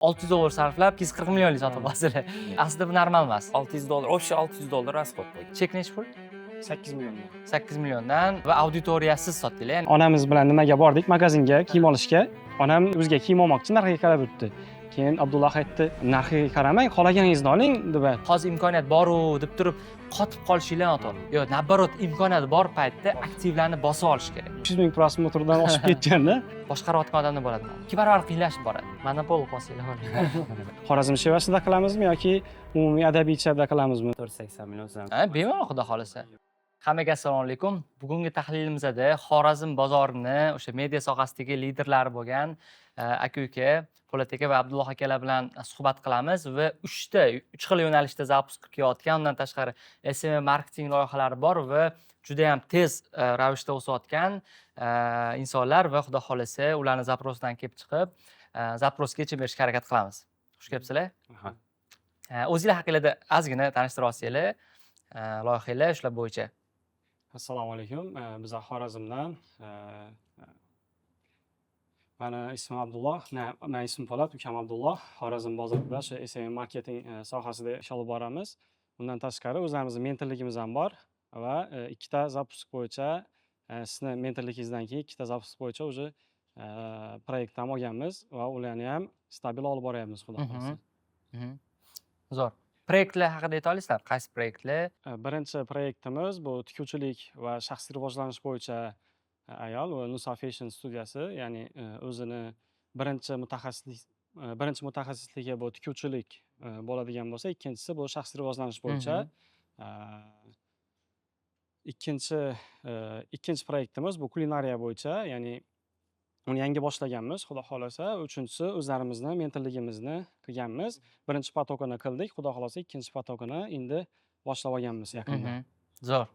$600 sarflab $240 millionlik sotib olsizlar. Aslida bu normal emas. $600. O'sha $600 rasxod bo'lgan. Chek nechi pul? 8 milliondan. 8 milliondan va auditoriyasiz sotdinglar. Ya'ni Onamiz bilan nimaga bordik? Magazinga kiyim olishga. Onam o'ziga kiyim olmoqchi, narxiga qarab yuribdi. Keyin Abdulloh aytdi, narxiga qaramang, xohlaganingizni oling deb. hozir imkoniyat bor-u deb turib qotib qolishinglar noto'g'ri. Yo'q, nabarot imkoniyat bor paytda aktivlarni bosib olish kerak. 300 ming prosmotrdan oshib ketganda Boshqarayotgan odamlar bo'ladi. Ikki barobar qiyinlashib boradi. Monopol qilsanglar bo'ladi. Xorazm Shevasida qilamizmi yoki umumiy adabiy ichida qilamizmi? 480 million so'm. Ha, bemalol xudo xolasa. Hammaga assalomu alaykum. Bugungi tahlilimizda Xorazm bozorini o'sha media sohasidagi liderlari bo'lgan aka-uka Po'lat aka va Abdulloh akalar bilan suhbat qilamiz va 3 xil yo'nalishda zapusk qilayotgan, undan tashqari SMM marketing loyihalari bor va juda ham tez ravishda o'sayotgan insonlar va xudo xolasa ularni zaprosdan kelib chiqib, zaprosga yechim berishga harakat qilamiz. Xush kelibsizlar. O'zingizlar haqingizda ozgina tanishtirib olsanglar, loyihalar shular bo'yicha. Assalomu alaykum. Biz Xorazmdan Mani ismim Abdulloh, men ismim Po'lat, ukam Abdulloh. Xorazm bozorida shu SMM marketing sohasida ish olib boramiz. Undan tashqari o'zimizning mentorligimiz ham bor va ikkita zapusk bo'yicha sizni mentorligingizdan keyin ikkita zapusk bo'yicha уже proyekt ham olganmiz va ularni ham stabil olib boryapmiz, xudo xolasa. Zo'r. Proyektlar haqida ayta olasizlar? Qaysi proyektlar? Birinchi proyektimiz bu tikuvchilik va shaxsiy rivojlanish bo'yicha ayol va Nusa Fashion studiyasi, ya'ni o'zini birinchi mutaxassisligi bu tikuvchilik bo'ladigan bo'lsa, ikkinchisi bu shaxsiy rivojlanish bo'yicha. Ikkinchi proyektimiz bu kulinariya bo'yicha, ya'ni uni yangi boshlaganmiz, xudo xolasa. Uchinchisi o'zlarimizni mentorligimizni qilganmiz. Birinchi potokini qildik, xudo xolasa ikkinchi potokini endi boshlab olganmiz yaqinda. Zo'r.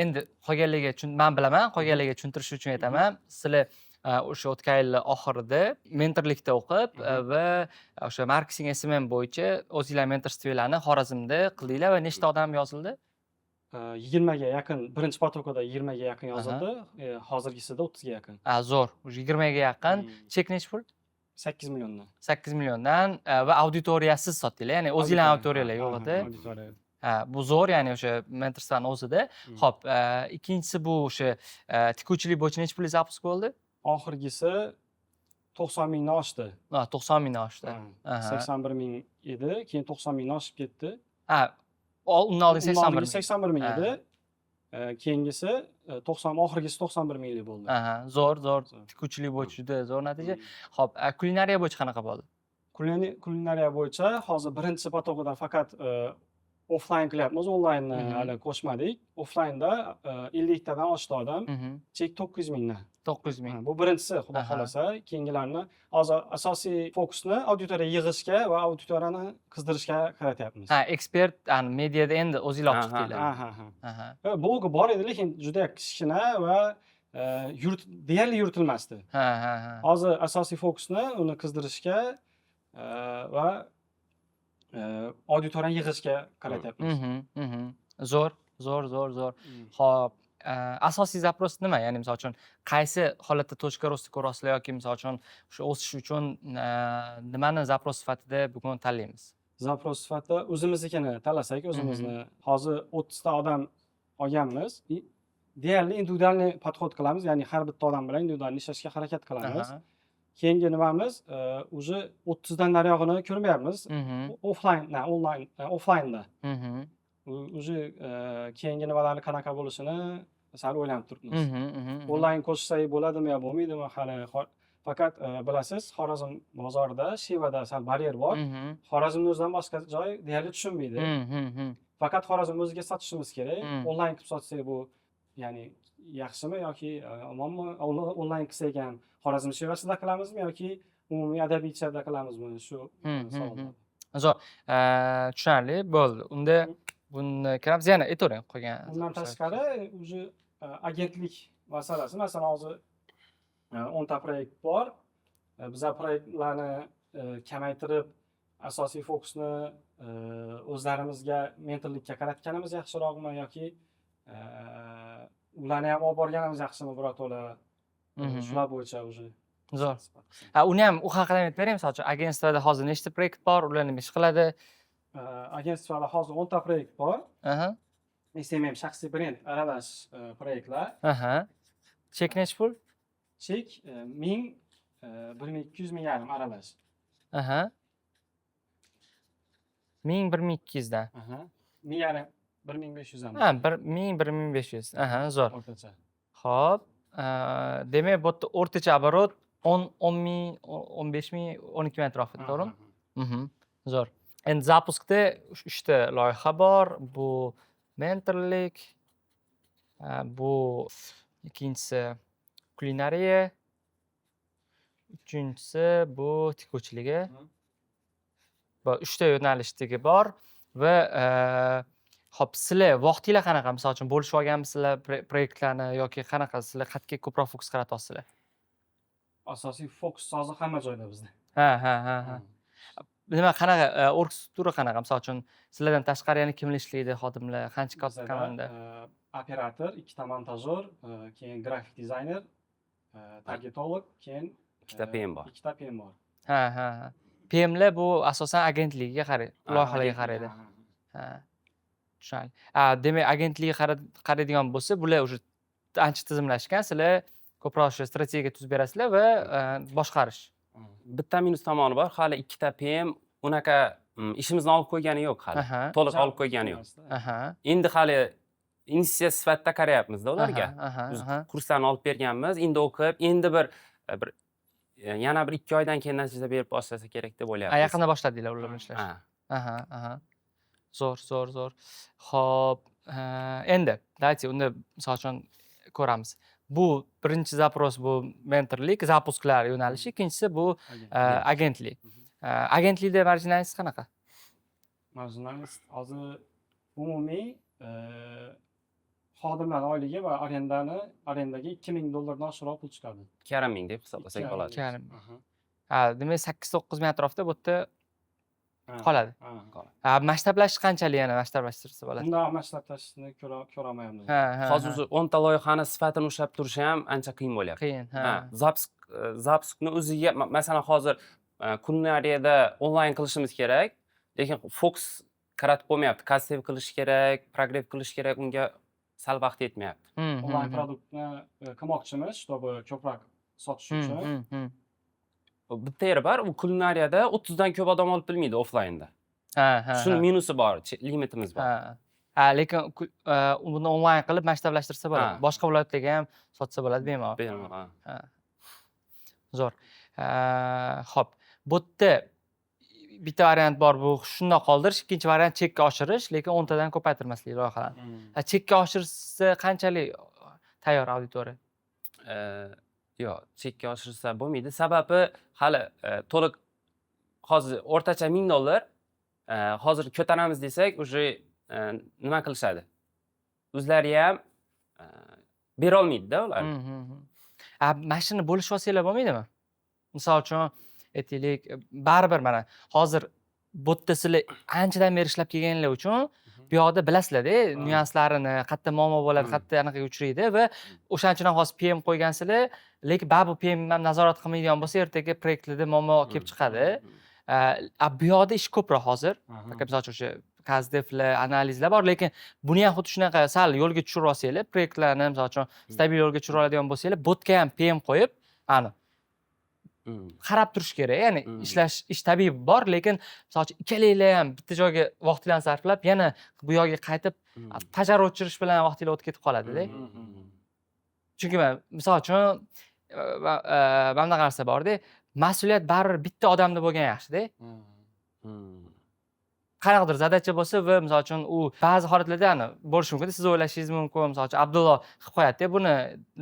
Endi qolganlarga men bilaman, qolganlarga tushuntirish uchun aytaman. Sizlar o'sha o'tgan yil oxirida mentorlikda o'qib va o'sha marketing SMM bo'yicha o'zingizlar mentorstvelarni Xorazmda qildinglar va nechta odam yozildi? 20 ga yaqin, birinchi potokada 20 ga yaqin yozildi, hozirgisida 30 ga yaqin. Zo'r. 20 ga yaqin. Chek nechi pul? 8 milliondan. 8 milliondan va auditoriyasiz sotdinglar. Ya'ni o'zingizlarning auditoriyalar yo'q edi. Bu zo'r, ya'ni o'sha mentorstvani o'zida. Xo'p, ikkinchisi bu o'sha tikuvchilik bo'yicha necha pullik zapusk bo'ldi? Oxirgisi 90 mingdan oshdi. 90 mingdan oshdi. 81 ming edi, keyin 90 mingdan oshib ketdi. Undan oldin 81 ming edi. Keyingisi 90, oxirgisi 91 minglik bo'ldi. Zo'r. Tikuvchilik bo'yicha juda zo'r natija. Xo'p, kulinariya bo'yicha qanaqa bo'ldi? Kulinariya bo'yicha hozir birinchi potokidan faqat offline qilyapmiz, onlaynni hali qo'shmadik. Offlaynda 50 tadan oshdi odam. Chek 900 mingdan. 900 ming. Bu birinchisi, xudo xolasa. Keyingilarni hozir asosiy fokusni auditoriya yig'ishga va auditoriyani qizdirishga qaratyapmiz. Ekspert, mediada endi o'zingizlar olib chiqdinglar. Blogi bor edi, lekin juda kichkina va deyarli yuritilmasdi. Hozir asosiy fokusni uni qizdirishga va auditoriyani yig'ishga qaratyapmiz. Zo'r. Xo'p, asosiy zapros nima? Ya'ni misol uchun qaysi holatda tochka rosti ko'rasizlar yoki misol uchun o'sha o'sish uchun nimani zapros sifatida bugun tanlaymiz? Zapros sifatida o'zimiznikini tanlasak, o'zimizni hozir 30 ta odam olganmiz. Deyarli individualniy podxod qilamiz, ya'ni har bitta odam bilan individual ishlashga harakat qilamiz. Keyingi nimamiz, уже 30 dan nariyog'ini ko'rmayapmiz. Offlaynda. Уже keyingi nimalarni qanaqa bo'lishini sal o'ylanib turibmiz. Onlayn qo'shsak bo'ladimi yo bo'lmaydimi hali. Faqat bilasiz, Xorazm bozorida, Shevada sal baryer bor. Xorazmning o'zidan boshqa joy deyarli tushunmaydi. Faqat Xorazm o'ziga sotishimiz kerak. Onlayn qilib sotsak bu, ya'ni yaxshimi yoki yomonmi? Onlayn qilsak ham Xorazm Shevasida qilamizmi yoki umumiy adabiy ichida qilamizmi? Shu savollar. Zo'r. Tushunarli bo'ldi. Unda buni kiramiz, yana aytavering qolgan. Bundan tashqari уже agentlik masalasi. Masalan, hozir 10 ta proyekt bor. Biz proyektlarni kamaytirib, asosiy fokusni o'zlarimizga mentorlikka qaratganimiz yaxshiroqmi yoki ularni ham olib borganimiz yaxshimi, biroto'la shular bo'yicha уже Zo'r. Uni ham u haqida aytib bering, misol uchun agentsiyada hozir nechta proyekt bor, ular nima ish qiladi? Agentsiyada hozir 10 ta proyekt bor. Aha. SMM shaxsiy brend aralash proyektlar. Aha. Chek nechi pul? Chek 1000, 1200 ming yarim aralash. Aha. 1000 1200 dan. Aha. 1000 yarim 1500 ham. Ha, 1000 1500. Aha, zo'r. O'rtacha. Xo'p, demak, bu yerda o'rtacha оборот 10 ming, 15 ming, 12 ming atrofida, to'g'rimi? Zo'r. Endi zapuskda 3 ta loyiha bor. Bu mentorlik, bu ikkinchisi kulinariya, uchinchisi bu tikuvchiligi. Bu 3 ta yo'nalishdagi bor va hop, sizlar vaqtinglar qanaqa? Misol uchun bo'lishib olganmisizlar proyektlarni yoki qanaqa? Sizlar qayerga ko'proq fokus qaratyapsizlar? Asosiy fokus hozir hamma joyda bizda. Ha. Nima qanaqa org struktura qanaqa? Misol uchun sizlardan tashqari yana kimlar ishlaydi, xodimlar, qancha katta komanda? Operator, 2 ta montajyor, keyin grafik dizayner, targetolog, keyin 2 ta PM bor. 2 ta PM bor. Ha. PMlar bu asosan agentligiga qaraydi, loyihalarga qaraydi. Ha. Tushunarli. Demak, agentlikka qaraydigan bo'lsa, bular уже ancha tizimlashgan. Sizlar ko'proq o'sha strategiya tuzib berasizlar va boshqarish. Bitta minus tomoni bor, hali 2 ta PM unaqa ishimizni olib qo'ygani yo'q hali. Aha. To'liq olib qo'ygani yo'q. Aha. Endi hali investitsiya sifatida qarayapmiz-da ularga. Aha. Biz kurslarni olib berganmiz, endi o'qib, endi bir yana bir 2 oydan keyin natija berib boshlasa kerak deb o'ylayapmiz. Yaqinda boshladinglar ular bilan ishlashni. Aha. Zo'r. Xo'p, endi давайте unda misol uchun ko'ramiz. Bu birinchi zaпрос bu mentorlik, zapusklar yo'nalishi, ikkinchisi bu agentlik. Agentlikda marjinaliz qanaqa? Marjinaliz hozir umumiy xodimlar oyligi va arendaga $2000 oshiqroq pul chiqadi. 2,5 deb hisoblasak bo'ladi. 2,5. Demak 8-9 ming atrofida bu yerda qoladi. Masshtablash qanchalik yana masshtablashtirsa bo'ladi? Bunda masshtablashni ko'rolmayapman. Hozir 10 ta loyihani sifatini ushlab turish ham ancha qiyin bo'lyapti. Qiyin. Zapuskni o'ziga masalan hozir kulinariyada onlayn qilishimiz kerak, lekin fokus qaratib bo'lmayapti. Kassev qilish kerak, progrev qilish kerak, unga sal vaqt yetmayapti. Onlayn produktni qilmoqchimiz, чтобы ko'proq sotish uchun. Bitta yeri bor, u kulinariyada 30 dan ko'p odam olib bilmaydi offlaynda. Shuni minusi bor, limitimiz bor. Lekin buni onlayn qilib masshtablashtirsa bo'ladi. Boshqa viloyatlarga ham sotsa bo'ladi bemalol. Zo'r. Xo'p, bu yerda bitta variant bor, bu shundoq qoldirish, ikkinchi variant chekka oshirish, lekin 10 tadan ko'paytirmaslik loyihalarni. Chekka oshirsa qanchalik tayyor auditoriya? Yo'q, chekka oshirsa bo'lmaydi. Sababi hali to'liq hozir o'rtacha $1000 hozir ko'taramiz desak, уже nima qilishadi? O'zlari ham bera olmaydi-da ular. Mashina bo'lishib olsanglar bo'lmaydimi? Misol uchun aytaylik, baribir mana hozir bu yerda sizlar anchadan beri ishlab kelganlar uchun bu yoqda bilasizlar-da, nyuanslarini, qayerda muammo bo'ladi, qayerda anaqaga uchraydi va o'shaning uchun ham hozir PM qo'ygansizlar, lekin baribir PM ham nazorat qilmaydigan bo'lsa, ertaga proyektlarda muammo kelib chiqadi. Bu yoqda ish ko'proq hozir. Misol uchun o'sha kazdevlar, analizlar bor, lekin buni ham xuddi shunaqa sal yo'lga tushirib olsanglar, proyektlarni misol uchun stabil yo'lga tushirib oladigan bo'lsanglar, botga ham PM qo'yib, qarab turish kerak. Ya'ni ish tabiiy bor, lekin misol uchun ikkalanglar ham bitta joyga vaqtlarni sarflab, yana bu yoqqa qaytib pajar o'chirish bilan vaqtinglar o'tib ketib qoladi-da. Chunki misol uchun mana qarasa borda, mas'uliyat baribir bitta odamda bo'lgan yaxshi-da. Qanaqadir zadacha bo'lsa va misol uchun u ba'zi holatlarda bo'lishi mumkin. Siz o'ylashingiz mumkin, misol uchun Abdullo qilib qo'yadi-da buni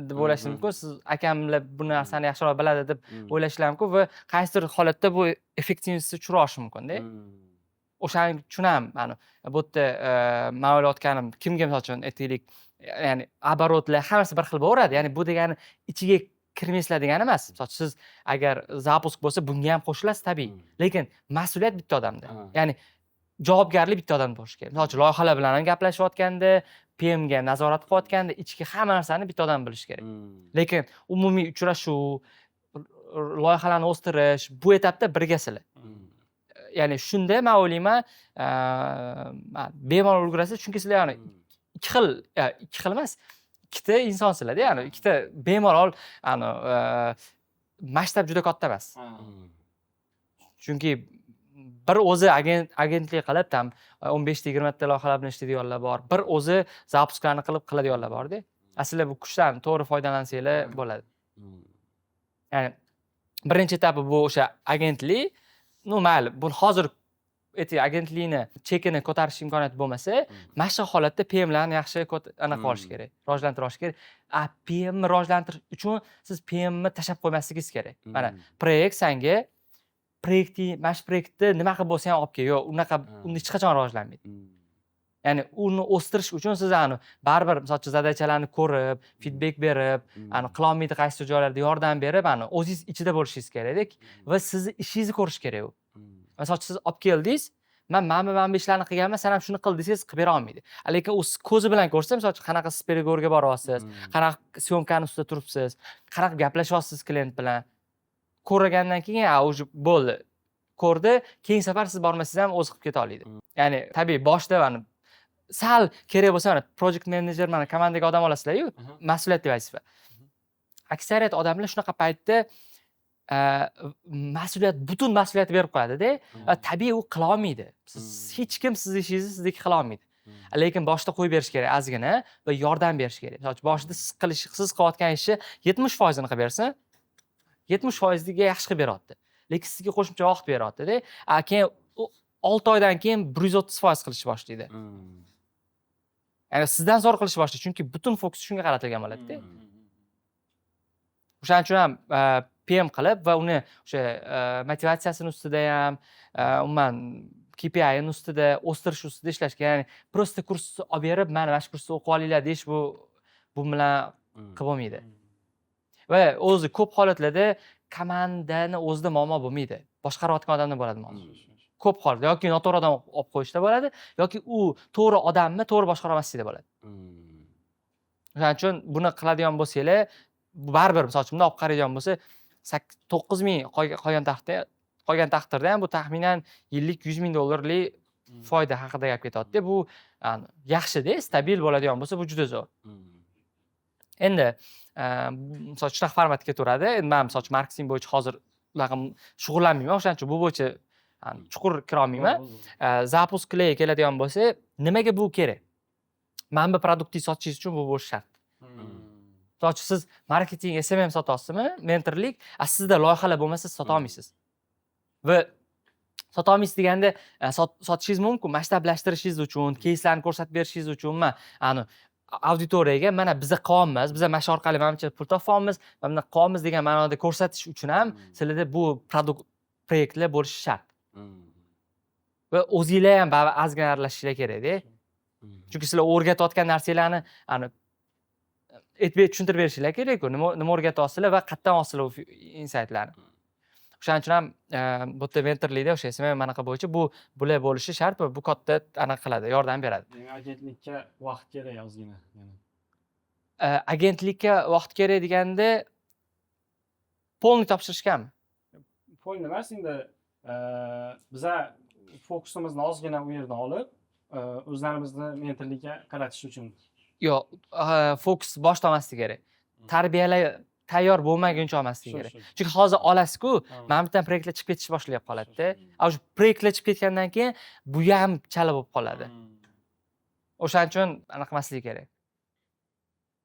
deb o'ylashingiz mumkin. Siz akamlar bu narsani yaxshiroq biladi deb o'ylashingiz mumkin va qaysidir holatda bu effektivness tushirishi mumkin-da. O'shani tushunaman. Bu yerda men o'ylayotganim, kimga misol uchun aytaylik, ya'ni оборотlar hammasi bir xil bo'laveradi. Ya'ni bu degani ichiga kirmaysizlar degani emas. Misol siz agar zapusk bo'lsa, bunga ham qo'shilasiz tabiiy. Lekin mas'uliyat bitta odamda. Ya'ni javobgarlik bitta odamda bo'lishi kerak. Misol uchun loyihalar bilan ham gaplashayotganda, PMga nazorat qilayotganda, ichki hamma narsani bitta odam bilishi kerak. Lekin umumiy uchrashuv, loyihalarni o'stirish bu etapda birgasizlar. Ya'ni shunda men o'ylayman, bemalol ulgurasiz, chunki sizlar ya'ni ikki xil emas, ikkita insonsizlar-da, ya'ni ikkita bemalol masshtab juda katta emas. Chunki bir o'zi agentlik qilib tam 15-20 ta loyihalar bilan ishlaydiganlar bor. Bir o'zi zapusklarni qiladiganlar bor-da. Aslida bu kuchdan to'g'ri foydalansanglar bo'ladi. Ya'ni birinchi etapi bu o'sha agentlik. Mayli, bu hozir agentlikni chekini ko'tarish imkoniyati bo'lmasa, mana shu holatda PMlarni yaxshi anaqa qilish kerak, rivojlantira olish kerak. PMni rivojlantirish uchun siz PMni tashlab qo'ymasligingiz kerak. Mana proyekt senga mana shu proyektni nima qilib bo'lsa ham olib kel. Yo'q, unda hech qachon rivojlanmaydi. Ya'ni uni o'stirish uchun siz baribir masalan zadachalarni ko'rib, feedback berib, qila olmaydi qaysi joylarda yordam berib, o'zingiz ichida bo'lishingiz kerak va sizni ishingizni ko'rish kerak u. Masalan, siz olib keldingiz, mana bu ishlarni qilganman, sen ham shuni qil desangiz qilib bera olmaydi. Lekin u ko'zi bilan ko'rsa, masalan, qanaqa siz perigorga boryapsiz, qanaqa syomkani ustida turibsiz, qanaqa gaplashyapsiz klient bilan. Ko'rgandan keyin уже bo'ldi. Ko'rdi, keyingi safar siz bormasangiz ham o'zi qilib keta oladi. Ya'ni tabiiy boshda sal kerak bo'lsa, project manager komandaga odam olasizlar-ku, mas'uliyatli vazifa. Aksariyat odamlar shunaqa paytda butun mas'uliyatni berib qo'yadi-da, tabiiy u qila olmaydi. Hech kim siz ishingizni sizniki qila olmaydi. Lekin boshda qo'yib berish kerak ozgina va yordam berish kerak. Masalan, boshida siz qilayotgan ishni 70% qilib bersin, 70% ga yaxshi qilib beryapti. Lekin sizga qo'shimcha vaqt beryapti-da. Keyin 6 oydan keyin 130% qilishni boshlaydi. Ya'ni sizdan zo'r qilishni boshlaydi, chunki butun fokus shunga qaratilgan bo'ladi-da. O'shaning uchun ham PM qilib va uni o'sha motivatsiyasini ustida ham, umuman KPI ni ustida, o'stirish ustida ishlash kerak. Ya'ni prosta kursni olib berib, mana shu kursni o'qib olinglar deyish bu bilan qilib bo'lmaydi. Va o'zi ko'p holatlarda komandani o'zida muammo bo'lmaydi. Boshqarayotgan odamda bo'ladi muammo. Ko'p holatda yoki noto'g'ri odam olib qo'yishda bo'ladi, yoki u to'g'ri odamni to'g'ri boshqara olmaslikda bo'ladi. O'shaning uchun buni qiladigan bo'lsanglar, baribir misol uchun bunday olib qaraydigan bo'lsa, 9000 qolgan taqdirda ham bu taxminan yillik $100,000 foyda haqida gap ketadi. Bu yaxshi-da, stabil bo'ladigan bo'lsa, bu juda zo'r. Endi misol shunaqa formatga ketaveradi. Endi men misol marketing bo'yicha hozir shug'ullanmayman, o'shaning uchun bu bo'yicha chuqur kira olmayman. Zapusklarga keladigan bo'lsa, nimaga bu kerak? Mana bu produktni sotishingiz uchun bu bo'lishi shart. Misol uchun siz marketing SMM sotasizmi, mentorlik, sizda loyihalar bo'lmasa sota olmaysiz. Va sota olmaysiz deganda sotishingiz mumkin, masshtablashtirishingiz uchun, keyslarni ko'rsatib berishingiz uchun, auditoriyaga mana biz qilyapmiz, biz mana shu orqali menimcha pul topamiz, mana qilyapmiz degan ma'noda ko'rsatish uchun ham sizlarda bu proyektlar bo'lishi shart. Va o'zingizlar ham ozgina aralashishlar kerak-da. Chunki sizlar o'rgatayotgan narsalarni tushuntirib berishinglar kerak-ku. Nima o'rgatyapsizlar va qayerdan olsizlar u insightlarni. O'shaning uchun ham bu yerda mentorlikda o'sha SMM manaqa bo'yicha bular bo'lishi shart va bu katta anaqa qiladi, yordam beradi. Agentlikka vaqt kerak ozgina. Agentlikka vaqt kerak deganda polni topshirishganmi? Polni emas, endi biza fokusimizni ozgina u yerdan olib, o'zlarimizni mentorlikka qaratish uchun. Yo'q, fokus boshdan olmasligi kerak. Tarbiyalar tayyor bo'lmaguncha olmasligi kerak. Chunki hozir olasiz-ku, mana bu yerdan proyektlar chiqib ketish boshlayib qoladi-da. Shu proyektlar chiqib ketgandan keyin bu ham chala bo'lib qoladi. O'shaning uchun anaqa qilmasligi kerak.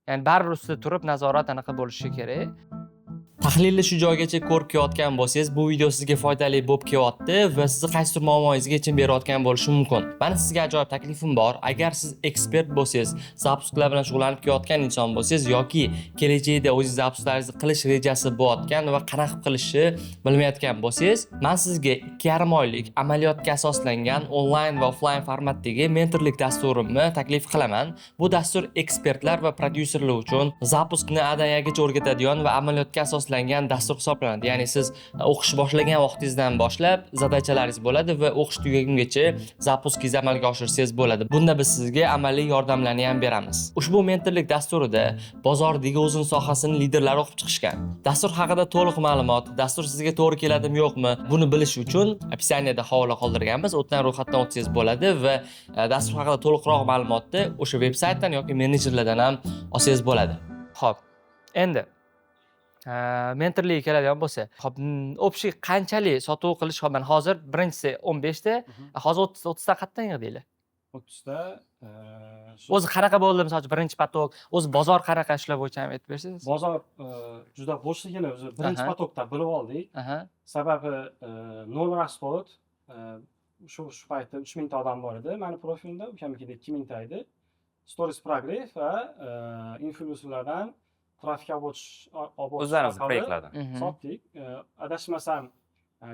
Ya'ni baribir ustida turib nazorat anaqa bo'lishi kerak. Tahlilni shu joygacha ko'rib kelayotgan bo'lsangiz, bu video sizga foydali bo'lib kelyapti va sizni qaysidir muammongizga yechim berayotgan bo'lishi mumkin. Mana sizga ajoyib taklifim bor. Agar siz ekspert bo'lsangiz, zapusklar bilan shug'ullanib kelayotgan inson bo'lsangiz yoki kelajakda o'zingiz zapusklarni qilish rejasi bo'layotgan va qanaqa qilishni bilmayotgan bo'lsangiz, men sizga 2,5 oylik amaliyotga asoslangan onlayn va offlayn formatdagi mentorlik dasturimni taklif qilaman. Bu dastur ekspertlar va prodyuserlar uchun zapuskni A-dan Y-gacha o'rgatadigan va amaliyotga asoslangan asoslangan dastur hisoblanadi. Ya'ni siz o'qish boshlagan vaqtingizdan boshlab zadachalaringiz bo'ladi va o'qish tugagungacha zapuskingizni amalga oshirsangiz bo'ladi. Bunda biz sizga amaliy yordamlarni ham beramiz. Ushbu mentorlik dasturida bozordagi o'zini sohasining liderlari o'qib chiqishgan. Dastur haqida to'liq ma'lumot, dastur sizga to'g'ri keladimi yo'qmi, buni bilish uchun opisaniyada havola qoldirganmiz. O'tdan ro'yxatdan o'tsangiz bo'ladi va dastur haqida to'liqroq ma'lumotni o'sha veb-saytdan yoki menejerlardan ham olsangiz bo'ladi. Xo'p, endi mentorlikka keladigan bo'lsa, xo'p, общий qanchalik sotuv qilish, xo'p, mana hozir birinchisi 15 ta, hozir 30 ta qatdan yig'dinglar? 30 ta O'zi qanaqa bo'ldi, masalan, birinchi patok, o'zi bozor qanaqa ishlar bo'yicha ham aytib bersangiz? bozor juda bo'shligini o'zi birinchi Aha. potokda bilib oldik. Aha. Sababi nol rasxod shu paytda 3000 ta odam bor edi. Meni profilimda ukamnikida 2000 ta edi. Stories progress va influencerlardan trafik olib O'zlarimiz proyektlardan. sotdik. Adashmasam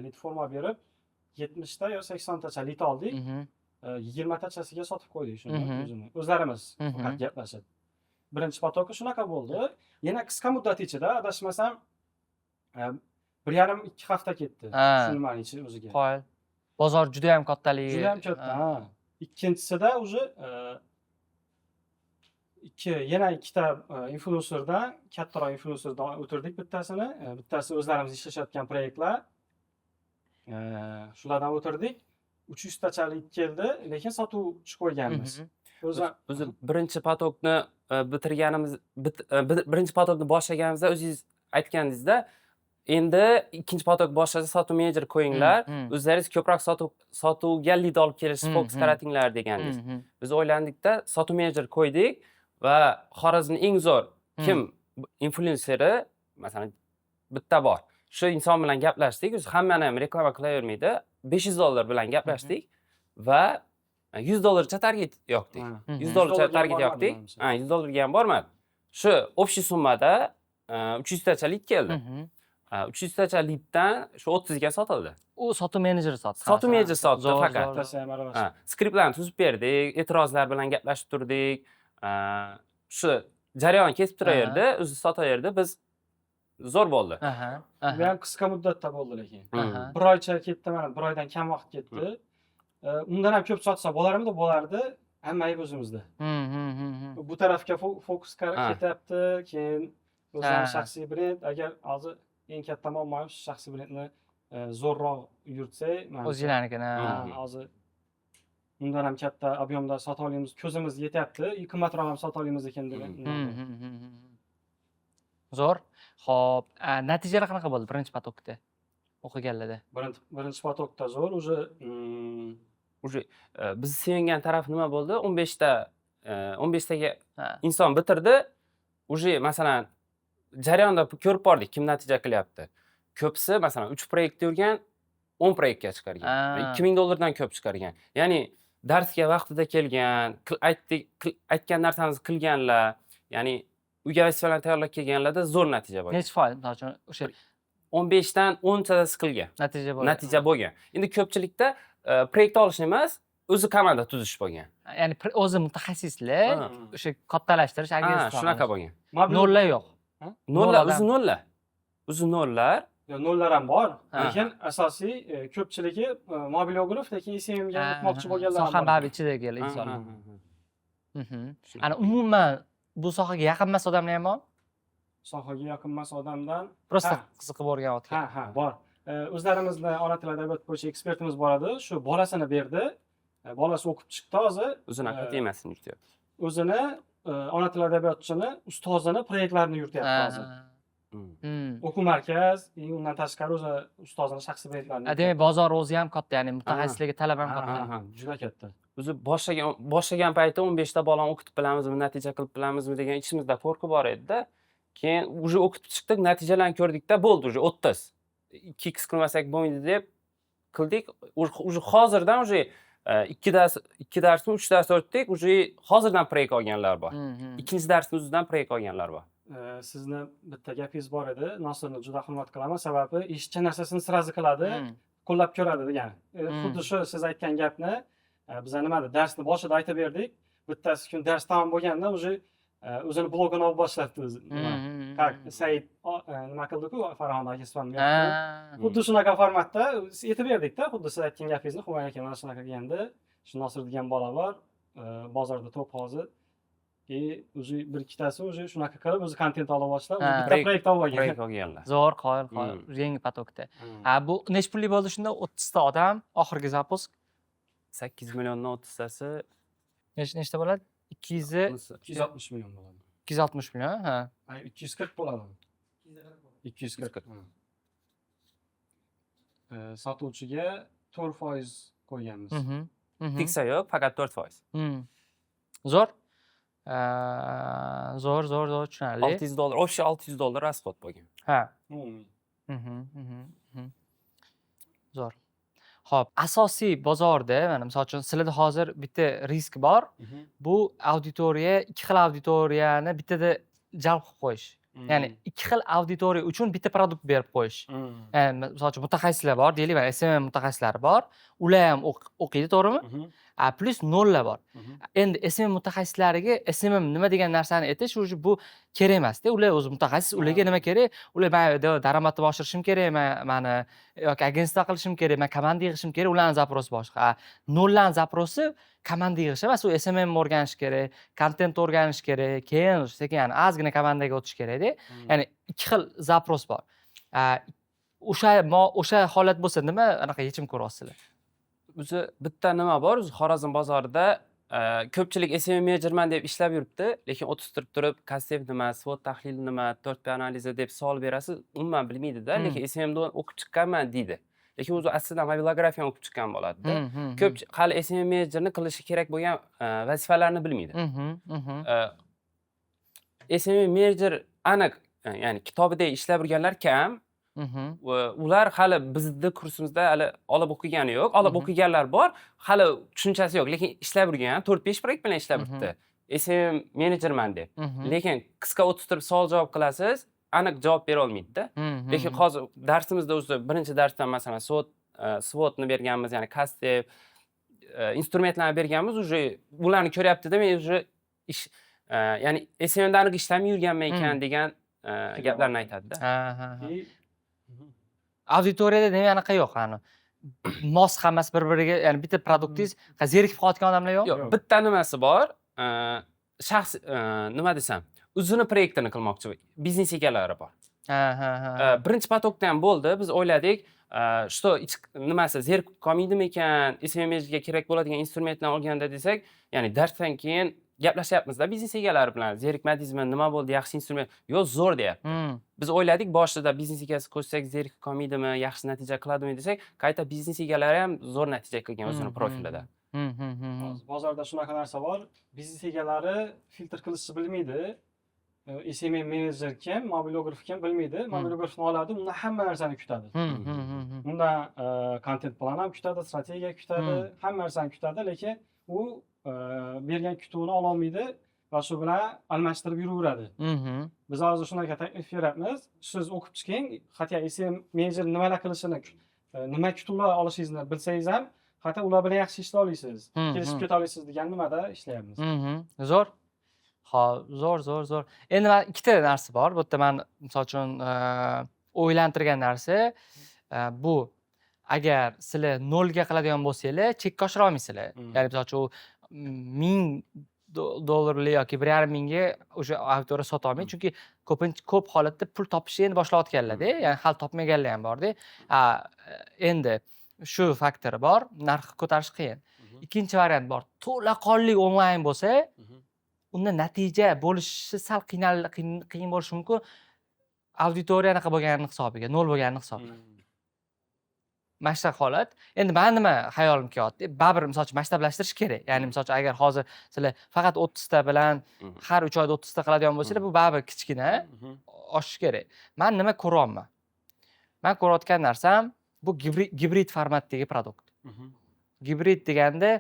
lead forma berib 70 ta yo 80 tacha lead oldik. 20 tachasiga sotib qo'ydik shuni o'zini. O'zlarimiz faqat gaplashib. Birinchi potokda shunaqa bo'ldi. Yana qisqa muddat ichida adashmasam 1,5-2 hafta ketdi. Shu nimaning ichi o'ziga. Qo'yil. Bozor juda ham kattaligi. Juda ham katta. Ha. Ikkinchisida уже yana ikkita influencerdan, kattaroq influencerdan o'tirdik bittasini. Bittasi o'zlarimiz ishlayotgan proyektlar. Shulardan o'tirdik. 300 tachalik keldi, lekin sotuv chiqib qo'yganmiz. O'zi birinchi potokni bitirganimiz, birinchi potokni boshlaganimizda o'zingiz aytgandingizda, endi ikkinchi potok boshlasa sotuv menejer qo'yinglar, o'zlaringiz ko'proq sotuvga lead olib kelish, fokus qaratinglar degandingiz. Biz o'ylandikda sotuv menejer qo'ydik va Xorazmning eng zo'r kim influenseri, masalan, bitta bor. Shu inson bilan gaplashdik, o'zi hammani ham reklama qilavermaydi. $500 bilan gaplashdik va $100 target yoqdik. $100 target yoqdik. Ha, $100 ham bormadi. Shu общий summada 300 tachalik keldi. 300 tachalidan shu 30 ga sotildi. U sotuv menejeri sotdi. Sotuv menejeri sotdi faqat. Ha. Skriptlarni tuzib berdik, e'tirozlar bilan gaplashib turdik. Shu jarayon kesib turaverdi, o'zi sotaverdi. Biz zo'r bo'ldi. Bu ham qisqa muddatda bo'ldi lekin. Bir oycha ketdi, mana bir oydan kam vaqt ketdi. Undan ham ko'p sotsa bo'larmidi? Bo'lardi. Hamma ayb o'zimizda. Bu tarafga fokus ketyapti, keyin o'zlari shaxsiy brend, agar hozir eng katta muammomiz shaxsiy brendni zo'rroq yuritsak, o'zinglarnikini. Hozir undan ham katta ob'yomda sota olamiz, ko'zimiz yetyapti, qimmatroq ham sota olamiz ekan degan. Zo'r. Xo'p, natijalar qanaqa bo'ldi birinchi potokda o'qiganlarda? Birinchi potokda zo'r, уже biz sevingan taraf nima bo'ldi? 15 taga inson bitirdi. Уже masalan jarayonda ko'rib bordik kim natija qilyapti. Ko'psi masalan 3 proyektda yurgan 10 proyektga chiqargan. $2000 ko'p chiqargan. Ya'ni darsga vaqtida kelgan, aytgan narsamizni qilganlar, ya'ni uyga vazifalarni tayyorlab kelganlarda zo'r natija bo'lgan. Necha foiz? Masalan, o'sha 15 dan 10 tadasi qilgan. Natija bo'lgan. Endi ko'pchilikda proyekt olish emas, o'zi komanda tuzish bo'lgan. Ya'ni o'zi mutaxassislar o'sha kattalashtirish agentlik. Shunaqa bo'lgan. Nollar yo'q. Nollar, o'zi nollar. O'zi nollar. Nollar ham bor, lekin asosiy ko'pchiligi mobilograf, lekin SMga o'tmoqchi bo'lganlar ham bor. Soha ichidagi insonlar. Ana umuman bu sohaga yaqin emas odamlar ham bor? Sohaga yaqin emas odamdan Prosta qiziqib o'rgan otgan. Ha, bor. O'zlarimizda ona tili adabiyot bo'yicha ekspertimiz bor edi. Shu bolasini berdi. Bolasi o'qib chiqdi hozir. O'zini temasini yurityapti. O'zini ona tili adabiyotchini, ustozini proyektlarini yurityapti hozir. O'quv markaz, undan tashqari o'zi ustozini shaxsiy proyektlarini. Demak, bozor o'zi ham katta, ya'ni mutaxassislarga talab ham katta. Juda katta. O'zi boshlagan paytda 15 ta bolani o'qitib bilamizmi, natija qilib bilamizmi degan ichimizda qo'rqib bor edi-da. Keyin уже o'qitib chiqdik, natijalarni ko'rdikda, bo'ldi уже 30. 2x qilmasak bo'lmaydi deb qildik. Уже hozirdan уже 2 darsni 3 dars o'tdik, уже hozirdan proyekt olganlar bor. Ikkinchi darsni o'zidan proyekt olganlar bor. Sizni bitta gapingiz bor edi. Nosirni juda hurmat qilaman, sababi eshitgan narsasini sirazi qiladi, qo'llab ko'radi degan. Xuddi shu siz aytgan gapni biz nimadir darsni boshida aytib berdik. Bittasi kun dars tamom bo'lganda уже o'zini blogini olib boshlabdi o'zi. Как sayt nima qildi-ku Farhonda aka spam berdi. Xuddi shunaqa formatda aytib berdikda, xuddi siz aytgan gapingizni Humo aka mana shunaqa deganda, shu Nosir degan bola bor, bozorda to'p hozir. O'zi bir ikkitasi o'zi shunaqa qilib o'zi kontent olib boshlab, bitta proyekt olib olgan. proyekt olganlar. Zo'r, qoyil. Yangi potokda. Bu necha pullik bo'ldi shunda? 30 ta odam, oxirgi zapusk 8 milliondan 30 tasi nechta bo'ladi? 260 million bo'ladi. 260 million, ha. 240 bo'ladi. 240. Sotuvchiga 4% qo'yganmiz. fiksa yo'q, faqat 4%. Zo'r. Zo'r, tushunarli. $600, o'sha $600 расход bo'lgan. Ha. Umumiy. Zo'r. Xo'p, asosiy bozorda, mana misol uchun sizlarda hozir bitta risk bor. Bu auditoriya, ikki xil auditoriyani bittada jalb qilib qo'yish. Ya'ni ikki xil auditoriya uchun bitta produkt berib qo'yish. Ya'ni misol uchun mutaxassislar bor, deylik, mana SMM mutaxassislari bor. Ular ham o'qiydi, to'g'rimi? Plus nollar bor. Endi SMM mutaxassislariga SMM nima degan narsani aytish o'zi bu kerak emasda. Ular o'zi mutaxassis, ularga nima kerak? Ular men daromadni oshirishim kerak, meni yoki agentство qilishim kerak, men komanda yig'ishim kerak, ularning zaprosi boshqa. Nollarning zaprosi komanda yig'ish emas, u SMM o'rganish kerak, kontent o'rganish kerak, keyin sekin ozgina komandaga o'tish kerak-da. Ya'ni ikki xil zapros bor. O'sha holat bo'lsa nima anaqa yechim ko'ryapsizlar? O'zi bitta nima bor, o'zi Xorazm bozorida ko'pchilik SMM menejerman deb ishlab yuribdi, lekin o'tirib turib, konsept nima, SWOT tahlili nima, 4P analizi deb savol berasiz, umuman bilmaydi-da, lekin SMMdan o'qib chiqqanman deydi. Lekin o'zi aslida mobilografiyani o'qib chiqqan bo'ladi-da. Ko'p hali SMM menejerni qilishi kerak bo'lgan vazifalarni bilmaydi. SMM menejer aniq, ya'ni kitobida ishlab yurganlar kam. Ular hali bizning kursimizda hali olib o'qigani yo'q. Olib o'qiganlar bor, hali tushunchasi yo'q, lekin ishlab yurgan, 4-5 proyekt bilan ishlab yuribdi. SMM menejerman deb. Lekin qisqa o'tirib savol-javob qilasiz, aniq javob bera olmaydi-da. Lekin hozir darsimizda o'zi birinchi darsdan masalan SWOT-ni berganmiz, ya'ni konsept, instrumentlarni berganmiz, uje ularni ko'ryapti-da, men uje ish, ya'ni SMMda aniq ishlamay yurganman ekan degan gaplarni aytadi-da. Auditoriyada nima anaqa yo'q, qani. Mos hammasi bir-biriga, ya'ni bitta produktingiz zerikib qolayotgan odamlar yo'q? Yo'q, bitta nimasi bor. Shaxs nima desam, o'zini proyektini qilmoqchi biznes egalari bor. Birinchi potokda ham bo'ldi. Biz o'yladik, что nimasi zerikib qolmaydimi ekan, SMMga kerak bo'ladigan instrumentlarni olganda desak, ya'ni darsdan keyin gaplashyapmiz-da biznes egalari bilan. Zerikmadingizmi, nima bo'ldi, yaxshi instrument? Yo'q, zo'r deyapti. Biz o'yladik, boshida biznes egasi qo'shsak zerikib qolmaydimi, yaxshi natija qiladimi desak, qayta biznes egalari ham zo'r natija qilgan o'zini profilida. Bozorda shunaqa narsa bor. Biznes egalari filtr qilishni bilmaydi. SMM menejer kim, mobilograf kim bilmaydi. Mobilografni oladi, undan hamma narsani kutadi. Undan kontent plan ham kutadi, strategiya kutadi, hamma narsani kutadi, lekin u bergan kutuvini ola olmaydi va shu bilan almashtirib yuraveradi. Biz hozir shunaqa taklif beryapmiz. Siz o'qib chiqing, hatto SMM menejer nimalar qilishini, nima kutuvlar olishingizni bilsangiz ham, hatto ular bilan yaxshi ishlay olasiz, kelishib keta olasiz degan nimada ishlayapmiz. Zo'r. Xo'p, zo'r. Endi men ikkita narsa bor. Bu yerda men misol uchun o'ylantirgan narsa bu agar sizlar 0 ga qiladigan bo'lsanglar, chekka oshira olmaysizlar. Ya'ni misol uchun $1000 yoki 1,5 mingga o'sha auditoriya sota olmaydi, chunki ko'p holatda pul topishni endi boshlayotganlar-da, ya'ni hali topmaganlar ham bor-da. Endi shu faktori bor, narxni ko'tarish qiyin. Ikkinchi variant bor, to'laqonli onlayn bo'lsa, unda natija bo'lishi sal qiyin bo'lishi mumkin. Auditoriya anaqa bo'lganini hisobiga, 0 bo'lganini hisobiga. Maktab holat. Endi men nima xayolim kelyapti? Baribir misol uchun maktablashtirish kerak. Ya'ni misol uchun agar hozir sizlar faqat 30 ta bilan har 3 oyda 30 ta qiladigan bo'lsanglar, bu baribir kichkina oshish kerak. Men nima ko'ryapman? Men ko'rayotgan narsam bu gibrid formatdagi produkt. Gibrid deganda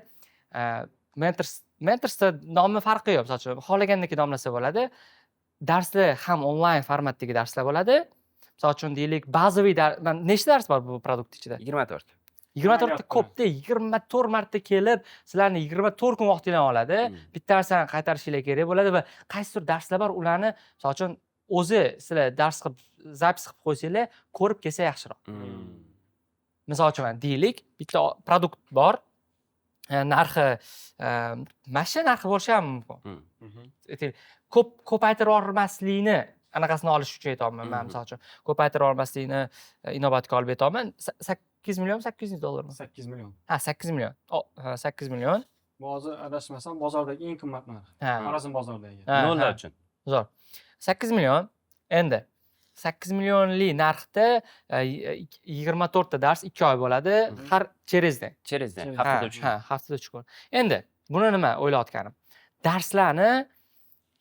Mentorsda nomi farqi yo'q. Misol uchun xohlagandek nomlasa bo'ladi. Darslar ham onlayn formatdagi darslar bo'ladi. Misol uchun deylik, bazaviy nechta dars bor bu produkt ichida? 24. 24 ko'pda 24 marta kelib sizlarni 24 kun vaqtinglarni oladi. Bitta narsani qaytarishinglar kerak bo'ladi va qaysidir darslar bor, ularni misol uchun o'zi sizlar dars qilib zapis qilib qo'ysanglar, ko'rib kelsa yaxshiroq. Misol uchun deylik, bitta produkt bor. Narxi mashina narxi bo'lishi ham mumkin. Ko'paytirib yubormaslikni anaqasini olish uchun aytyapman men misol uchun. Ko'paytirib yubormaslikni inobatga olib aytyapman. 8 million, 800 ming dollarmi? 8 million. Ha, 8 million. 8 million. Hozir adashmasam bozordagi eng qimmat narx. Xorazm bozoridagi. Nollar uchun. Zo'r. 8 million. Endi 8 millionlik narxda 24 ta dars 2 oy bo'ladi. Har cherizdan. Haftada 3 kun. Ha, haftada 3 kun. Endi buni nima o'ylayotganim? Darslarni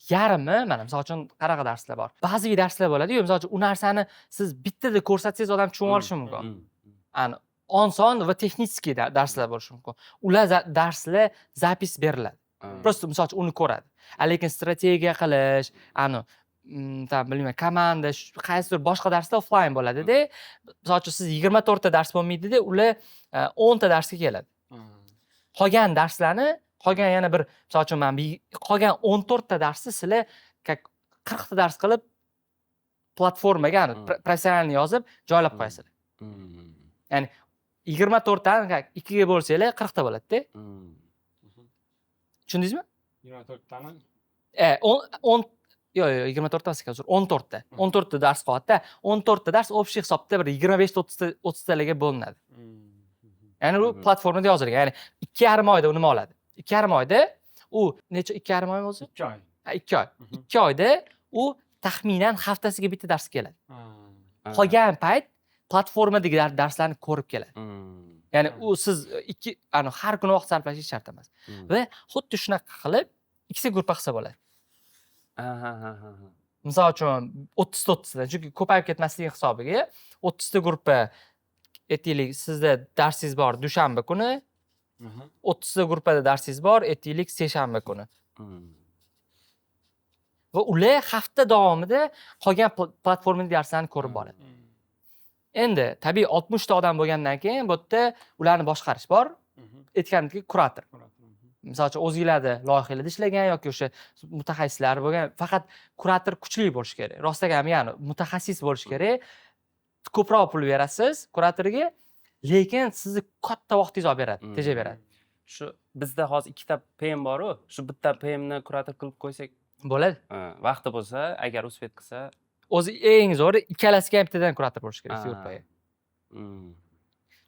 yarmi, mana misol uchun qanaqa darslar bor? Ba'zi darslar bo'ladi-yu, misol uchun u narsani siz bittada ko'rsatsangiz odam tushunib olishi mumkin. Ani oson va texnik darslar bo'lishi mumkin. Ular darslar zapis beriladi. Prosta misol uchun uni ko'radi. Lekin strategiya qilish, bilmayman, komanda, qaysidir boshqa darslar offline bo'ladi-da. Misol uchun siz 24 ta dars bo'lmaydi-da, ular 10 ta darsga keladi. Qolgan darslarni, qolgan yana bir, misol uchun men qolgan 14 ta darsni sizlar 40 ta dars qilib platformaga, professionalni yozib joylab qo'yasizlar. Ya'ni 24 tani 2 ga bo'lsanglar 40 ta bo'ladi-da. Tushundingizmi? 24 tani? 10 yo'q, 24 ta emas, 14 ta. 14 ta dars qo'yadi-da. 14 ta dars общий hisobda bir 25-30 talarga bo'linadi. Ya'ni u platformada yozilgan. Ya'ni 2,5 oyda u nima oladi? 2,5 oyda u necha 2,5 oy o'zi? 2 oy. 2 oy. 2 oyda u taxminan haftasiga bitta dars keladi. Qolgan payt platformadagi darslarni ko'rib keladi. Ya'ni u siz har kuni vaqt sarflashingiz shart emas. Va xuddi shunaqa qilib ikkita guruhga qilsa bo'ladi. Misol uchun 30 dan, chunki ko'payib ketmasligi hisobiga 30 ta guruhga aytaylik, sizda darsingiz bor dushanba kuni, 30 ta guruhda darsingiz bor, aytaylik, seshanba kuni. Va ular hafta davomida qolgan platformadagi darslarni ko'rib boradi. Endi tabiiy 60 ta odam bo'lgandan keyin bu yerda ularni boshqarish bor. Aytganimdek, kurator. Misol uchun o'zingizlarda loyihalarda ishlagan yoki o'sha mutaxassislar bo'lgan, faqat kurator kuchli bo'lishi kerak. Rostdan ya'ni mutaxassis bo'lishi kerak. Ko'proq pul berasiz kuratorga, lekin sizni katta vaqtingiz olib beradi, tejab beradi. Shu bizda hozir ikkita PM bor-ku, shu bitta PMni kurator qilib qo'ysak bo'ladi. Vaqti bo'lsa, agar uspet qilsa, o'zi eng zo'ri ikkalasiga ham bittadan kurator bo'lishi kerak, yurtpayi.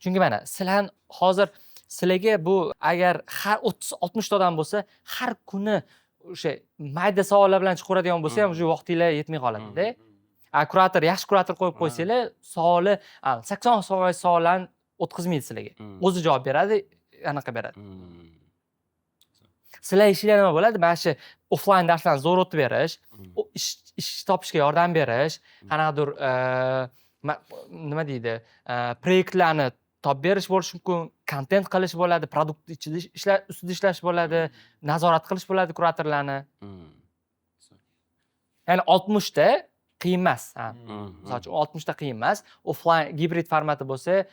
Chunki mana sizlar hozir sizlarga bu agar har 30-60 ta odam bo'lsa, har kuni o'sha mayda savollar bilan chiqaveradigan bo'lsa ham o'sha vaqtinglar yetmay qoladi-da. Kurator, yaxshi kurator qo'yib qo'ysanglar, savoli 80% savollarni o'tkazmaydi sizlarga. O'zi javob beradi, anaqa beradi. Sizlar ishinglar nima bo'ladi? Mana shu offline darslarni zo'r o'tib berish, ish topishga yordam berish, qanaqadir nima deydi, proyektlarni topib berish bo'lishi mumkin, kontent qilish bo'ladi, produkt ustida ishlash bo'ladi, nazorat qilish bo'ladi kuratorlarni. Ya'ni 60 ta qiyin emas. Masalan, 60 ta qiyin emas. Offline gibrid formati bo'lsa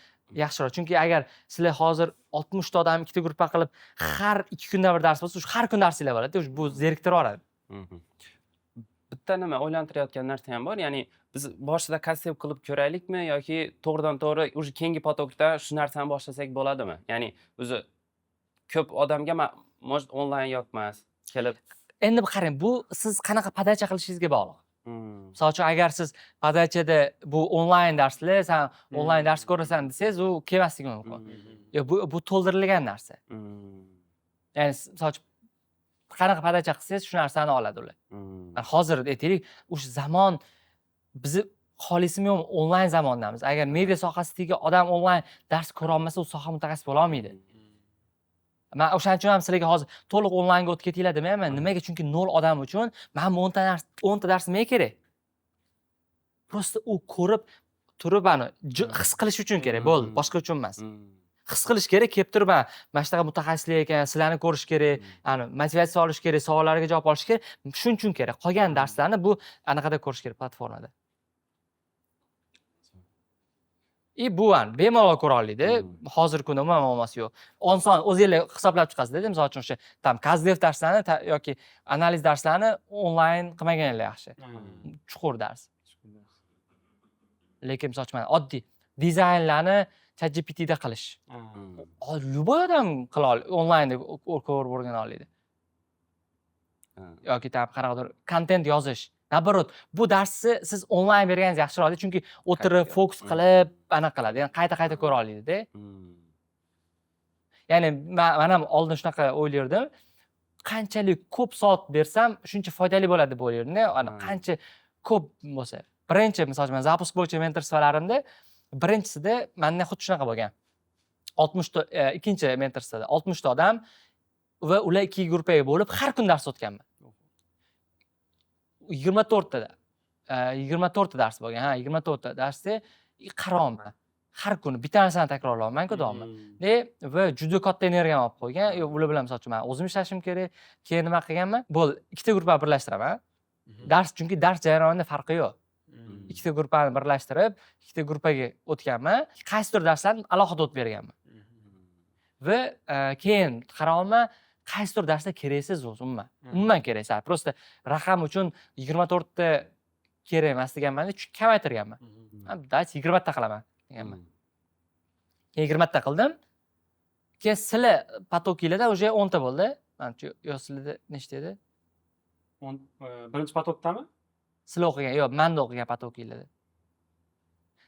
yaxshiroq. Chunki agar sizlar hozir 60 ta odam ikkita guruhga qilib har 2 kunda bir dars bo'lsa, shu har kun darsinglar bo'ladi. Bu zeriktirib yuboradi. Bitta nima o'ylantirayotgan narsa ham bor. Ya'ni biz boshida konsept qilib ko'raylikmi yoki to'g'ridan-to'g'ri o'sha keyingi potokda shu narsani boshlasak bo'ladimi? Ya'ni o'zi ko'p odamga onlayn yoqmas, kelib. Endi qarang, bu siz qanaqa podacha qilishingizga bog'liq. Misol uchun agar siz podachada bu onlayn darslar, sen onlayn dars ko'rasan desangiz, u kelmasligi mumkin. Bu to'ldirilgan narsa. Ya'ni misol uchun qanaqa podacha qilsangiz shu narsani oladi ular. Hozir aytaylik, o'sha zamon bizni xolisimi yo'q, onlayn zamondamiz. Agar media sohasidagi odam onlayn dars ko'ra olmasa, u soha mutaxassisi bo'la olmaydi. Men o'shaning uchun ham sizlarga hozir to'liq onlaynga o'tib ketinglar demayman. Nimaga? Chunki 0 odam uchun men 10 ta dars nima kerak? Prosta u ko'rib turib, his qilish uchun kerak, bo'ldi, boshqa uchun emas. His qilish kerak, kelib turib, mana shunaqa mutaxassislik ekan, sizlarni ko'rish kerak, motivatsiya olish kerak, savollarga javob olish kerak. Shuning uchun kerak. Qolgan darslarni bu anaqada ko'rish kerak platformada. bu bemalol ko'ra oladi. Hozirgi kunda umuman muammosi yo'q. Oson o'zinglar hisoblab chiqasizlar. Misol uchun o'sha Kazdev darslarni yoki analiz darslarini onlayn qilmaganlar yaxshi. Chuqur dars. Lekin misol uchun oddiy dizaynlarni ChatGPT da qilish. Любой odam qila oladi, onlaynda ko'rib o'rgana oladi. Yoki qanaqadir kontent yozish. Nabarot, bu darsni siz onlayn berganingiz yaxshiroq, chunki o'tirib, fokus qilib, anaqa qiladi. Ya'ni qayta ko'ra oladi-da. Ya'ni men ham oldin shunaqa o'ylardim. Qanchalik ko'p soat bersam, shuncha foydali bo'ladi deb o'ylardim. Qancha ko'p bo'lsa. Birinchi, masalan, men zapusk bo'yicha mentorstalarimda birinchisida menda xuddi shunaqa bo'lgan. 60 ta, ikkinchi mentorstada 60 ta odam va ular ikki guruhga bo'lib har kun dars o'tganman. 24 ta dars bo'lgan. 24 ta darsda qarayman. Har kuni bitta narsani takrorlayman-ku doim. Va juda katta energiyam olib qo'ygan. Ular bilan misol uchun men o'zim ishlashim kerak. Keyin nima qilganman? Bo'ldi, ikkita guruhni birlashtiraman. Chunki dars jarayonida farqi yo'q. Ikkita guruhni birlashtirib, ikkita guruhga o'tganman. Qaysidir darslarni alohida o'tib berganman. Va keyin qarayman, qaysidir darsda keraksiz umuman. Umuman keraksiz. Prosta raqam uchun 24 ta kerak emas deganman-da, kamaytirganman. Dars 20 ta qilaman deganman. Keyin 20 ta qildim. Keyin sizlar potoklarda уже 10 ta bo'ldi. Menimcha sizlarda nechta edi? Birinchi potokdami? Sizlar o'qigan, yo'q, menda o'qigan potoklarda.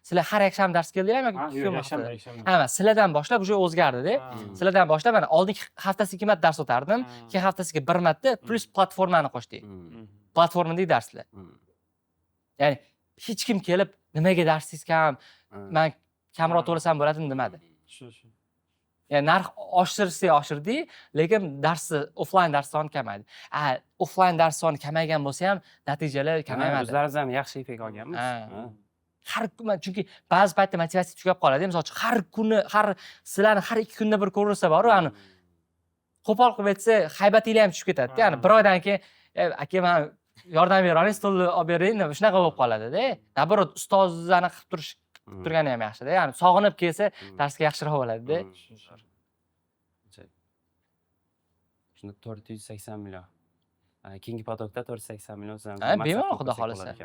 Sizlar har yakshanba dars keldinglarmi yoki yakshanba? Sizlardan boshlab уже o'zgardi-da. Sizlardan boshlab mana oldingi haftasiga 2 marta dars o'tardim, keyin haftasiga 1 marta plus platformani qo'shdik. Platformadagi darslar. Ya'ni hech kim kelib nimaga darsingiz kam, men kamroq to'lasam bo'ladimi demadi. Shu. Ya'ni narx oshirdik, lekin offline dars soni kamaydi. Offline dars soni kamaygan bo'lsa ham natijalar kamaymadi. O'zlaringiz ham yaxshi effekt olganmiz. Har kun, chunki ba'zi paytda motivatsiya tugab qoladi. Misol uchun sizlarni har 2 kunda bir ko'rsa bor, ani qo'pol qilib aytsa, haybatinglar ham tushib ketadi-da. Ya'ni bir oydan keyin, aka, men yordam bera olasiz, stolni olib bering, shunaqa bo'lib qoladi-da. Nabarot ustozlarni qilib turgani ham yaxshi-da. Ya'ni sog'inib kelsa, darsga yaxshiroq bo'ladi-da. Shunda 480 million. Keyingi potokda 480 million o'zimiz. Bemalol xudo xolasa.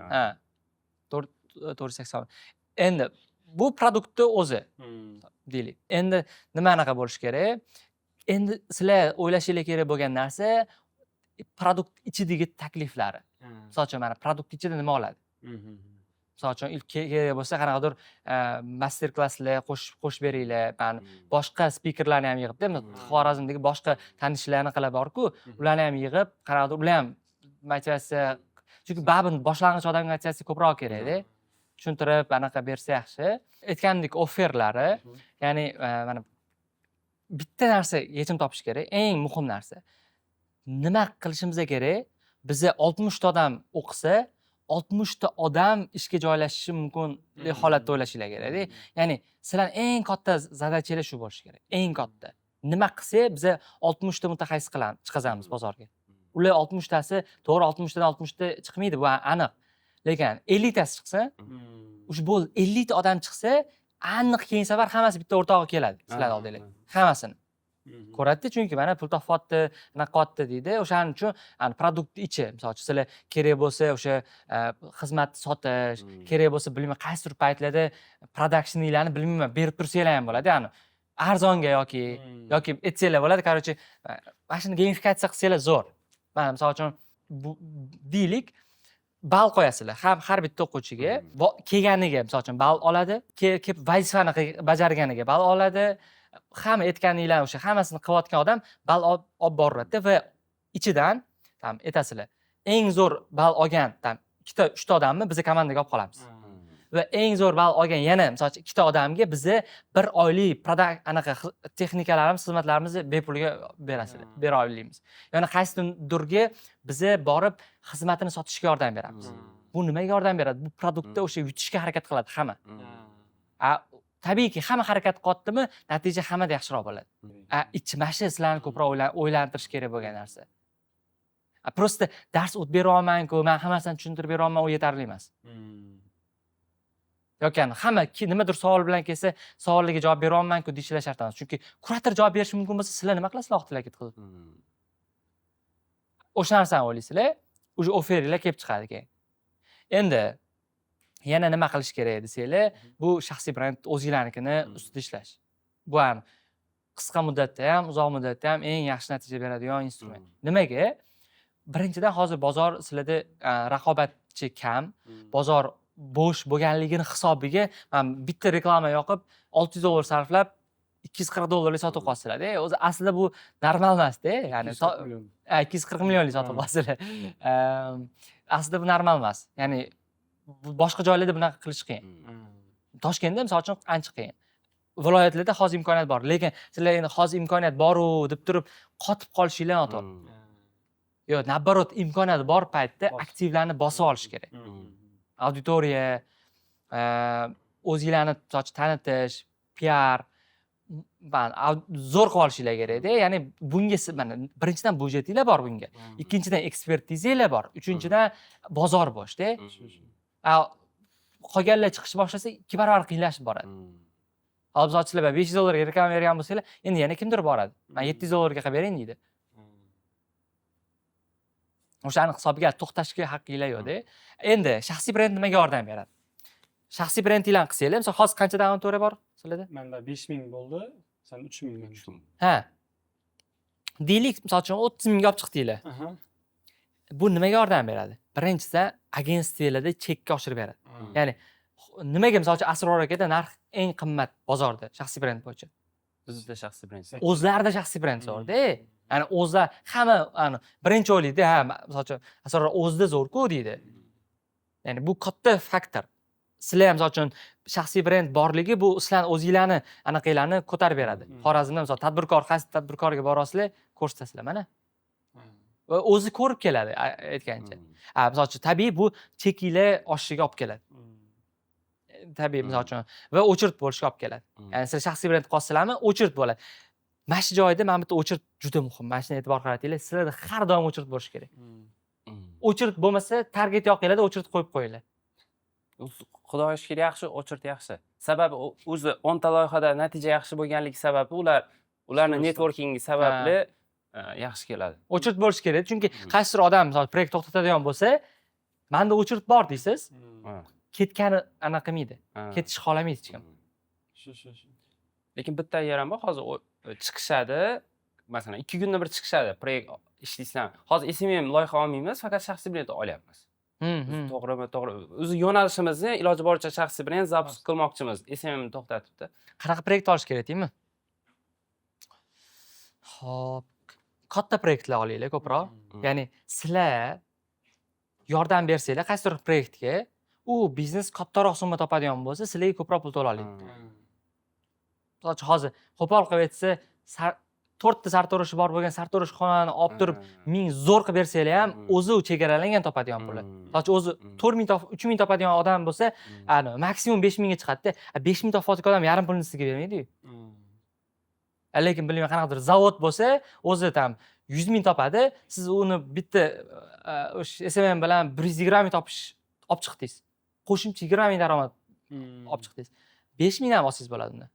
480. Endi bu produktni o'zi deylik. Endi nima anaqa bo'lish kerak? Endi sizlar o'ylashinglar kerak bo'lgan narsa produkt ichidagi takliflari. Misol uchun mana produkt ichida nima oladi? Misol uchun ilk kerak bo'lsa qanaqadir master klasslar qo'shib beringlar. Men boshqa spikerlarni ham yig'ib, Xorazmdagi boshqa tanishlarni qilib bor-ku, ularni ham yig'ib, qanaqadir ular ham motivatsiya, chunki baribir boshlang'ich odamga motivatsiya ko'proq kerak-da. Tushuntirib, anaqa bersa yaxshi. Aytgandek offerlari, ya'ni mana bitta narsa yechim topish kerak, eng muhim narsa. Nima qilishimiz kerak? Biza 60 ta odam o'qisa, 60 ta odam ishga joylashishi mumkin holatda o'ylashinglar kerak-da. Ya'ni sizlar eng katta zadachangiz shu bo'lishi kerak. Eng katta. Nima qilsak, biza 60 ta mutaxassis chiqazamiz bozorga. Ular 60 tasi, to'g'ri 60 tadan 60 ta chiqmaydi, bu aniq. Lekin 50 tasi chiqsa, o'sha bo'ldi, 50 ta odam chiqsa, aniq keyin safar hammasi bitta o'rtog'i keladi sizlar oldinglar. Hammasini. Ko'radi, chunki mana pul topyapti, naqotdi deydi. O'shaning uchun produkt ichi, masalan, sizlar kerak bo'lsa o'sha xizmat sotish, kerak bo'lsa bilmayman qaysidir paytlarda productioninglarni bilmayman berib tursanglar ham bo'ladi. Ya'ni arzonga yoki aytsanglar bo'ladi. Короче, mana shuni gamifikatsiya qilsanglar zo'r. Mana masalan uchun deylik, ball qo'yasizlar. Har bitta o'quvchiga kelganiga, masalan uchun ball oladi, kelib vazifani bajarganiga ball oladi. Hamma aytganinglar o'sha hammasini qilayotgan odam ball olib boradi va ichidan aytasizlar, eng zo'r ball olgan 2-3 ta odamni biz komandaga olib qolamiz. Va eng zo'r ball olgan yana masalan 2 ta odamga biz 1 oylik anaqa texnikalarimiz, xizmatlarimizni bepulga berasizlar, bera olamiz. Ya'ni qaysidirga biz borib xizmatini sotishga yordam beramiz. Bu nimaga yordam beradi? Bu produktda o'sha yutishga harakat qiladi hamma. Tabiiyki hamma harakat qilyaptimi, natija hammada yaxshiroq bo'ladi. Ichmashi sizlarni ko'proq o'ylantirish kerak bo'lgan narsa. Prosta dars o'tib bera olmayman-ku, men hammasini tushuntirib bera olmayman, u yetarli emas. yoki hamma nimadir savol bilan kelsa, savoliga javob bera olmayman-ku deyishlar shart emas. Chunki kurator javob berishi mumkin bo'lsa, sizlar nima qilasizlar vaqt harakat qilib? O'sha narsani o'ylaysizlar, o'sha offeringlar kelib chiqadi keyin. Endi yana nima qilish kerak desanglar, bu shaxsiy brend o'zingizlarnikini ustida ishlash. Bu ham qisqa muddatda ham, uzoq muddatda ham eng yaxshi natija beradigan instrument. Nimaga? Birinchidan hozir bozor sizlarda raqobatchi kam, bozor bo'sh bo'lganligini hisobiga men bitta reklama yoqib $600 sarflab $240 sotib qo'yasizlar-da. O'zi aslida bu normal emas-da, ya'ni 240 millionlik sotib qo'yasizlar. Aslida bu normal emas. Ya'ni boshqa joylarda bunaqa qilish qiyin. Toshkentda misol uchun ancha qiyin. Viloyatlarda hozir imkoniyat bor, lekin sizlar endi hozir imkoniyat bor-u deb turib qotib qolishinglar noto'g'ri. Yo'q, nabarot imkoniyat bor paytda aktivlarni bosib olish kerak. Auditoriya, o'zinglarni tanitish, PR zo'r qilib olishinglar kerak-da. Ya'ni bunga mana birinchidan budjetinglar bor bunga. Ikkinchidan ekspertizanglar bor. Uchinchidan bozor boshda. Qolganlar chiqish boshlasa 2 barobar qiyinlashib boradi. Hozir ochilib $500 ga reklama bergan bo'lsanglar, endi yana kimdir boradi. Men $700 ga qilib bering deydi. O'shani hisobiga to'xtashga haqqinglar yo'q-da. Endi shaxsiy brend nimaga yordam beradi? Shaxsiy brendinglarni qilsanglar, misol hozir qanchadan auditoriya bor sizlarda? Menda 5000 bo'ldi, sen 3000 Ha. Deylik, misol uchun 30 mingga olib chiqdinglar. Bu nimaga yordam beradi? Birinchidan, agentsiyalarda chekka oshirib beradi. Ya'ni nimaga misol uchun Asror akada narx eng qimmat bozorda shaxsiy brend bo'yicha? Bizda shaxsiy brend. O'zlarida shaxsiy brend zo'r-da. Ya'ni o'zlar hamma birinchi o'ylaydi, ha, misol uchun Asror o'zida zo'r-ku deydi. Ya'ni bu katta faktor. Sizlar ham misol uchun shaxsiy brend borligi bu sizlarning o'zingizlarni anaqanglarni ko'tarib beradi. Xorazmda misol tadbirkor, qaysi tadbirkorga borasizlar, ko'rsatasizlar mana. Va o'zi ko'rib keladi aytgancha. Misol uchun tabiiy bu chekinglar oshishiga olib keladi. Tabiiy misol uchun va o'chirt bo'lishga olib keladi. Ya'ni siz shaxsiy brend qolsizlarmi, o'chirt bo'ladi. Mana shu joyda men bitta o'chirt juda muhim. Mana shuni e'tibor qaratinglar. Sizlarda har doim o'chirt bo'lishi kerak. O'chirt bo'lmasa, target yoqinglarda o'chirt qo'yib qo'yinglar. Xudoga shukr yaxshi, o'chirt yaxshi. Sababi o'zi 10 ta loyihada natija yaxshi bo'lganligi sababi ularning networkingi sababli yaxshi keladi. O'chirt bo'lishi kerak, chunki qaysidir odam misol proyekt to'xtatadigan bo'lsa, menda o'chirt bor deysiz, ketgani anaqa qilmaydi. Ketishni xohlamaydi hech kim. Shu. Lekin bitta yer ham bor, hozir chiqishadi. Masalan, 2 kunda bir chiqishadi proyekt ishlaysizlar. Hozir SMM loyiha olmaymiz, faqat shaxsiy brend olyapmiz. To'g'rimi, to'g'ri. O'zi yo'nalishimizni iloji boricha shaxsiy brend zapusк qilmoqchimiz. SMMni to'xtatibdi. Qanaqa proyekt olish kerak deymi? Xo'p, katta proyektlar olinglar ko'proq. Ya'ni sizlar yordam bersanglar qaysidir proyektga, u biznes kattaroq summa topadigan bo'lsa, sizlarga ko'proq pul to'la oladi. Masalan, hozir qo'pol qilib aytsa, 4 ta sartaroshi bor bo'lgan sartarosh xonani olib turib, 1000 zo'r qilib bersanglar ham, o'zi chegaralangan topadigan puli. Masalan, o'zi 4000 3000 topadigan odam bo'lsa, maksimum 5000 ga chiqadi-da. 5000 topadigan odam yarim pulni sizga bermaydi-ku. Lekin bilmayman qanaqadir zavod bo'lsa, o'zi ham 100 ming topadi, siz uni bitta o'sha SMM bilan 120 ming topish olib chiqdingiz. Qo'shimcha 20 ming daromad olib chiqdingiz. 5 ming ham olsangiz bo'ladi unda.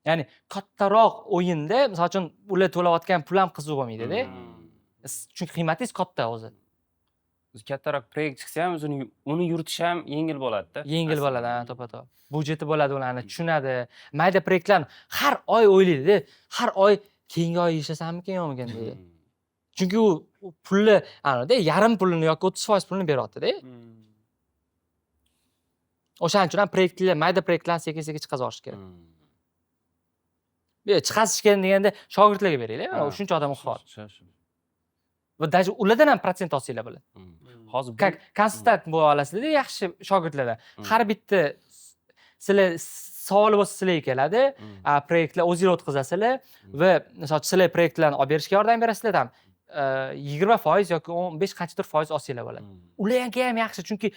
Ya'ni kattaroq o'yinda, misol uchun, ular to'layotgan pul ham qiziq bo'lmaydi-da. Chunki qiymatingiz katta o'zi. Kattaroq proyekt chiqsa ham uni yuritish ham yengil bo'ladi-da. Yengil bo'ladi, to'ppa-to'g'ri. Budjeti bo'ladi, ularni tushunadi. Mayda proyektlarni har oy o'ylaydi-da. Har oy keyingi oy ishlasammikan yo'qmikan deydi. Chunki u pulni, yarim pulini yoki 30% pulini beryapti-da. O'shaning uchun ham proyektlar, mayda proyektlarni sekin-sekin chiqarish kerak. Chiqasish kerak deganda shogirdlarga beringlar. Shuncha odam o'qiyapti. Va даже ulardan ham protsent olsanglar bo'ladi. Hozir konsultant bo'la olasizlar, yaxshi shogirdlardan. Har bitta sizlar savoli bo'lsa sizlarga keladi, proyektlar o'zingizlar o'tkazasizlar va masalan sizlar proyektlarni olib berishga yordam berasizlar ham. 20% yoki 15 qanchadir foiz olsanglar bo'ladi. Ularga ham yaxshi, chunki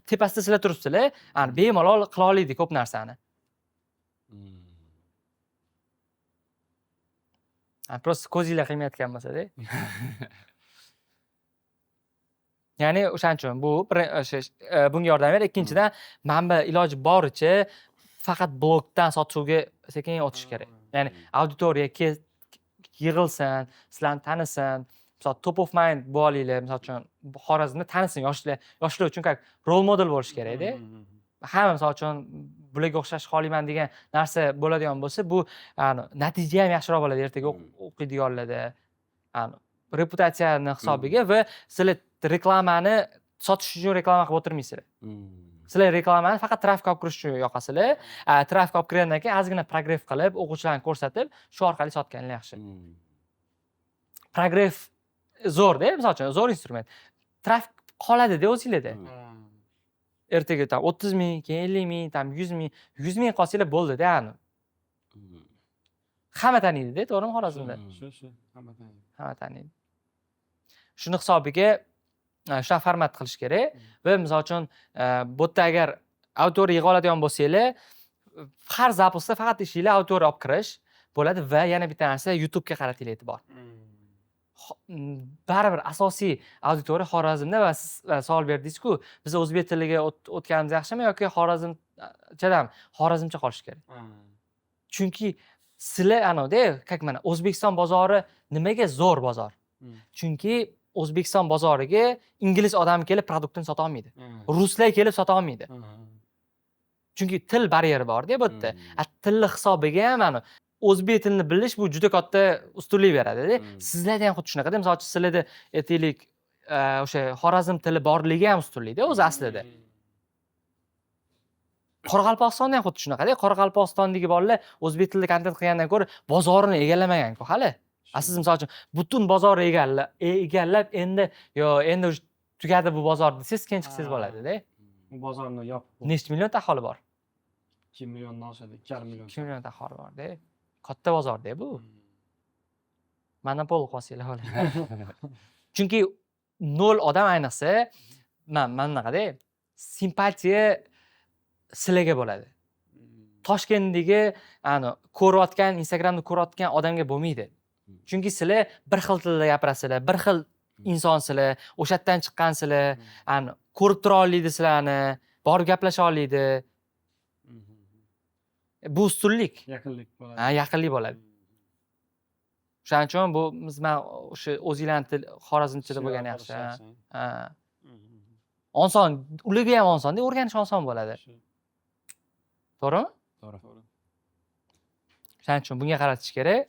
tepasida sizlar turibsizlar, bemalol qila oladi ko'p narsani. Prosta ko'zinglar qilmayotgan bo'lsa-da. Ya'ni o'shaning uchun bu bunga yordam beradi. Ikkinchidan, manba iloji boricha faqat blogdan sotuvga sekin o'tish kerak. Ya'ni auditoriya yig'ilsin, sizlarni tanisin. Misol top of mind bo'la olinglar, misol uchun Xorazmni tanisin yoshlar uchun rol model bo'lish kerak-da. Hamma misol uchun bularga o'xshash xohlayman degan narsa bo'ladigan bo'lsa, bu natija ham yaxshiroq bo'ladi ertaga o'qiydiganlarda. Reputatsiyani hisobiga va sizlar reklamani sotish uchun reklama qilib o'tirmaysizlar. Sizlar reklamani faqat trafik olib kirish uchun yoqasizlar. Trafik olib kirgandan keyin ozgina progress qilib, o'quvchilarni ko'rsatib, shu orqali sotganlar yaxshi. Progress zo'r-da, misol uchun zo'r instrument. Trafik qoladi-da o'zingizlarda. Ertaga 30 ming, keyin 50 ming, 100 ming, 100 ming qolsanglar bo'ldi-da. Hamma taniydi-da, to'g'rimi Xorazmda? Shu, hamma taniydi. Hamma taniydi. Shuni hisobiga shunaqa format qilish kerak va misol uchun bu yerda agar auditoriya yig'a oladigan bo'lsanglar, har zapusda faqat ishinglar auditoriya olib kirish bo'ladi va yana bitta narsa YouTube ga qaratinglar e'tibor. Baribir asosiy auditoriya Xorazmda va siz savol berdingiz-ku, biz o'zbek tiliga o'tganimiz yaxshimi yoki xorazmcha qolish kerak? Chunki sizlar mana O'zbekiston bozori nimaga zo'r bozor? Chunki O'zbekiston bozoriga ingliz odami kelib produktini sota olmaydi. Ruslar kelib sota olmaydi. Chunki til baryeri bor-da bu yerda. Tilni hisobiga ham o'zbek tilini bilish bu juda katta ustunlik beradi-da. Sizlarda ham xuddi shunaqa-da. Masalan, sizlarda aytaylik, o'sha Xorazm tili borligi ham ustunlik-da o'zi aslida. Qoraqalpog'istonda ham xuddi shunaqa-da. Qoraqalpog'istondagi bolalar o'zbek tilida kontent qilgandan ko'ra bozorini egallamagan-ku hali. Siz misol uchun butun bozorni egallab endi tugadi bu bozor desangiz, keyin chiqsangiz bo'ladi-da. Bu bozorni yopib. Nechta million aholi bor? 2 milliondan oshadi, 2,5 million. 2 million aholi bor-da. Katta bozor-da bu. Monopol qolsanglar bo'ladi. Chunki 0 odam ayniqsa, manaqada simpatiya sizlarga bo'ladi. Toshkentdagi ko'rayotgan, Instagramda ko'rayotgan odamga bo'lmaydi. Chunki sizlar bir xil tilda gapirasizlar, bir xil insonsizlar, o'sha yerdan chiqqansizlar, ko'rib tura olmaydi sizlarni, borib gaplasha olmaydi. Bu ustunlik. Yaqinlik bo'ladi. Yaqinlik bo'ladi. Shuning uchun bu men o'sha o'zingizlarning xorazmchada bo'lgani yaxshi. Oson, ularga ham oson-da, o'rganish oson bo'ladi. To'g'rimi? To'g'ri. Shuning uchun bunga qaratish kerak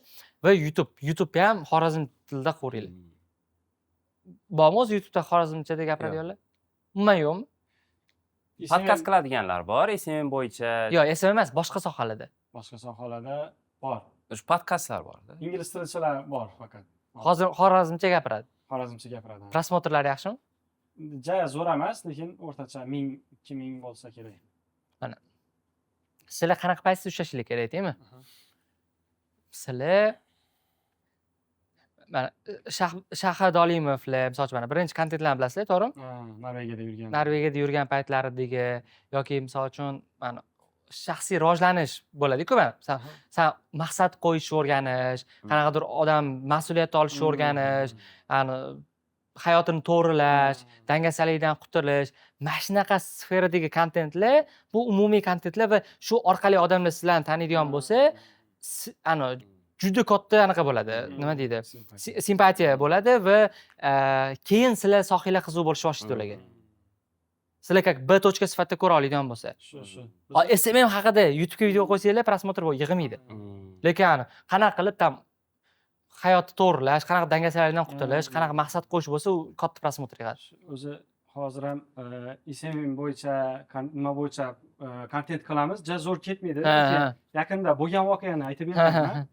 va YouTube ham xorazm tilida ko'ringlar. Bormi o'zi YouTube'da xorazmchada gapiradiganlar? Umuman yo'qmi? Podkast qiladiganlar bor, SMM bo'yicha. Yo'q, SMM emas, boshqa sohalarda. Boshqa sohalarda bor. Shu podkastlar bor-da. Ingliz tilchilar bor faqat. Hozir xorazmcha gapiradi. Xorazmcha gapiradi. Prosmotrlari yaxshimi? Jaya zo'r emas, lekin o'rtacha 1000, 2000 bo'lsa kerak. Mana. Sizlar qanaqa paytda ushlashinglar kerak, deymi? Sizlar mana Shahar Dolimovlar, masalan, mana birinchi kontentlarni bilasizlar, to'g'rimi? Norvegiyada yurgan paytlaridagi yoki misol uchun mana shaxsiy rivojlanish bo'ladi-ku mana. Sen maqsad qo'yishni o'rganish, qanaqadir odam mas'uliyat olishni o'rganish, hayotini to'g'rilash, dangasalikdan qutulish, mana shunaqa sferadagi kontentlar, bu umumiy kontentlar va shu orqali odamlar sizlarni taniydigan bo'lsa, juda katta anaqa bo'ladi. Nima deydi? Simpatiya bo'ladi va keyin sizlar sohillar qiziq bo'lishni boshlaydi ularga. Sizlar B точка sifatida ko'ra oladigan bo'lsa. Shu. SMM haqida YouTube'ga video qo'ysanglar, prosmotr yig'maydi. Lekin qanaqa qilib hayotni to'g'rilash, qanaqa dangasalikdan qutulish, qanaqa maqsad qo'yish bo'lsa, u katta prosmotr yig'adi. O'zi hozir ham SMM bo'yicha, nima bo'yicha kontent qilamiz, zo'r ketmaydi. Yaqinda bo'lgan voqeani aytib beraman.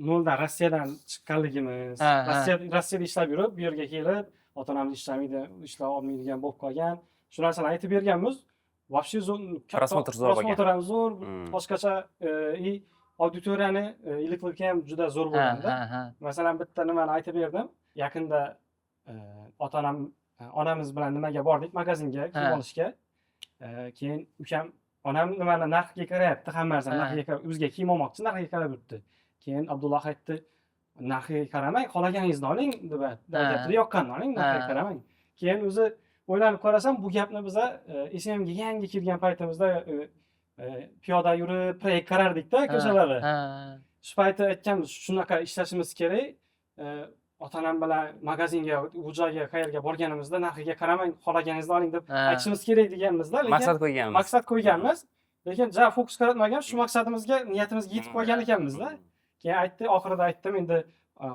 Noldan Rossiyadan chiqqanligimiz, Rossiyada ishlab yurib, bu yerga kelib, ota-onamiz ishlamaydi, ishlay olmaydigan bo'lib qolgan. Shu narsani aytib berganmiz. Вообще prosmotr zo'r bo'lgan. Prosmotr ham zo'r, boshqacha auditoriyani iliqligi ham juda zo'r bo'lganda. Masalan, bitta nimani aytib berdim. Yaqinda onamiz bilan nimaga bordik, magazinga kiyim olishga. Keyin ukam onam nimani narxiga qarayapti, hamma narsa narxiga qarab, o'ziga kiyim olmoqchi, narxiga qarab yuribdi. Keyin Abdulloh aytdi, narxiga qaramang, qolaganingizni oling deb aytdi. Yoqqanini oling, narxiga qaramang. Keyin o'zi o'ylanib qarasam, bu gapni biza SMMga yangi kirgan paytimizda piyoda yurib, proyekt qarardik-da ko'chalari. Shu paytda aytganmiz, shunaqa ishlashimiz kerak. Ota-onam bilan magazinga, u joyga, qayerga borganimizda narxiga qaramang, xohlaganingizni oling deb aytishimiz kerak deganmizda, lekin maqsad qo'yganmiz. Lekin fokus qaratmagan, shu maqsadimizga, niyatimizga yetib qolgan ekanmiz-da. Keyin oxirida aytdim, endi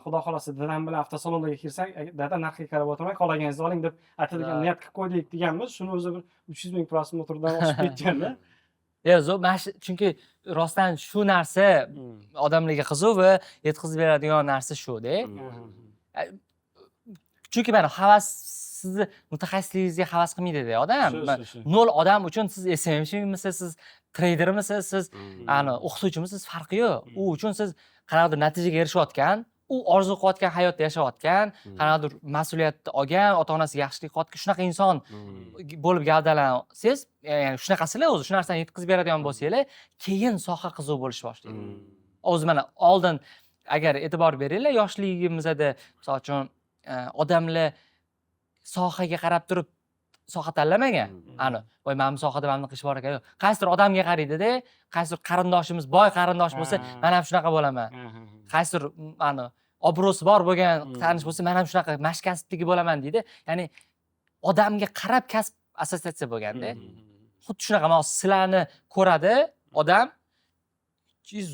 xudo xolasa dadam bilan avtosalonga kirsang, dada narxiga qarab o'tirmang, xohlaganingizni oling deb aytilgan niyat qilib qo'ydik deganmiz. Shuni o'zi bir 300 ming prosmotrdan oshib ketganda. Chunki rostdan shu narsa odamlarga qiziq va yetkazib beradigan narsa shu-da. Chunki mana havas sizni mutaxassisligingizga havas qilmaydi-da odam. Nol odam uchun siz SMMchimisiz, siz treydermisiz, siz o'qituvchimisiz farqi yo'q. U uchun siz qanaqadir natijaga erishayotgan, u orzu qilayotgan hayotda yashayotgan, qanaqadir mas'uliyatni olgan, ota-onasiga yaxshilik qilayotgan shunaqa inson bo'lib gavdalansangiz, ya'ni shunaqasizlar o'zi, shu narsani yetkazib beradigan bo'lsanglar, keyin soha qiziq bo'lish boshlaydi. O'zi mana oldin agar e'tibor beringlar, yoshligimizda, misol uchun, odamlar sohaga qarab turib soha tanlamagan. Voy, mana bu sohada mana bunaqa ish bor ekan. Yo'q, qaysidir odamga qaraydi-da, qaysidir qarindoshimiz, boy qarindosh bo'lsa, men ham shunaqa bo'laman. Qaysidir obro'si bor bo'lgan tanish bo'lsa, men ham shunaqa mashkasbligi bo'laman deydi. Ya'ni odamga qarab kasb assotsiatsiya bo'lganda. Xuddi shunaqa, mana sizlarni ko'radi odam,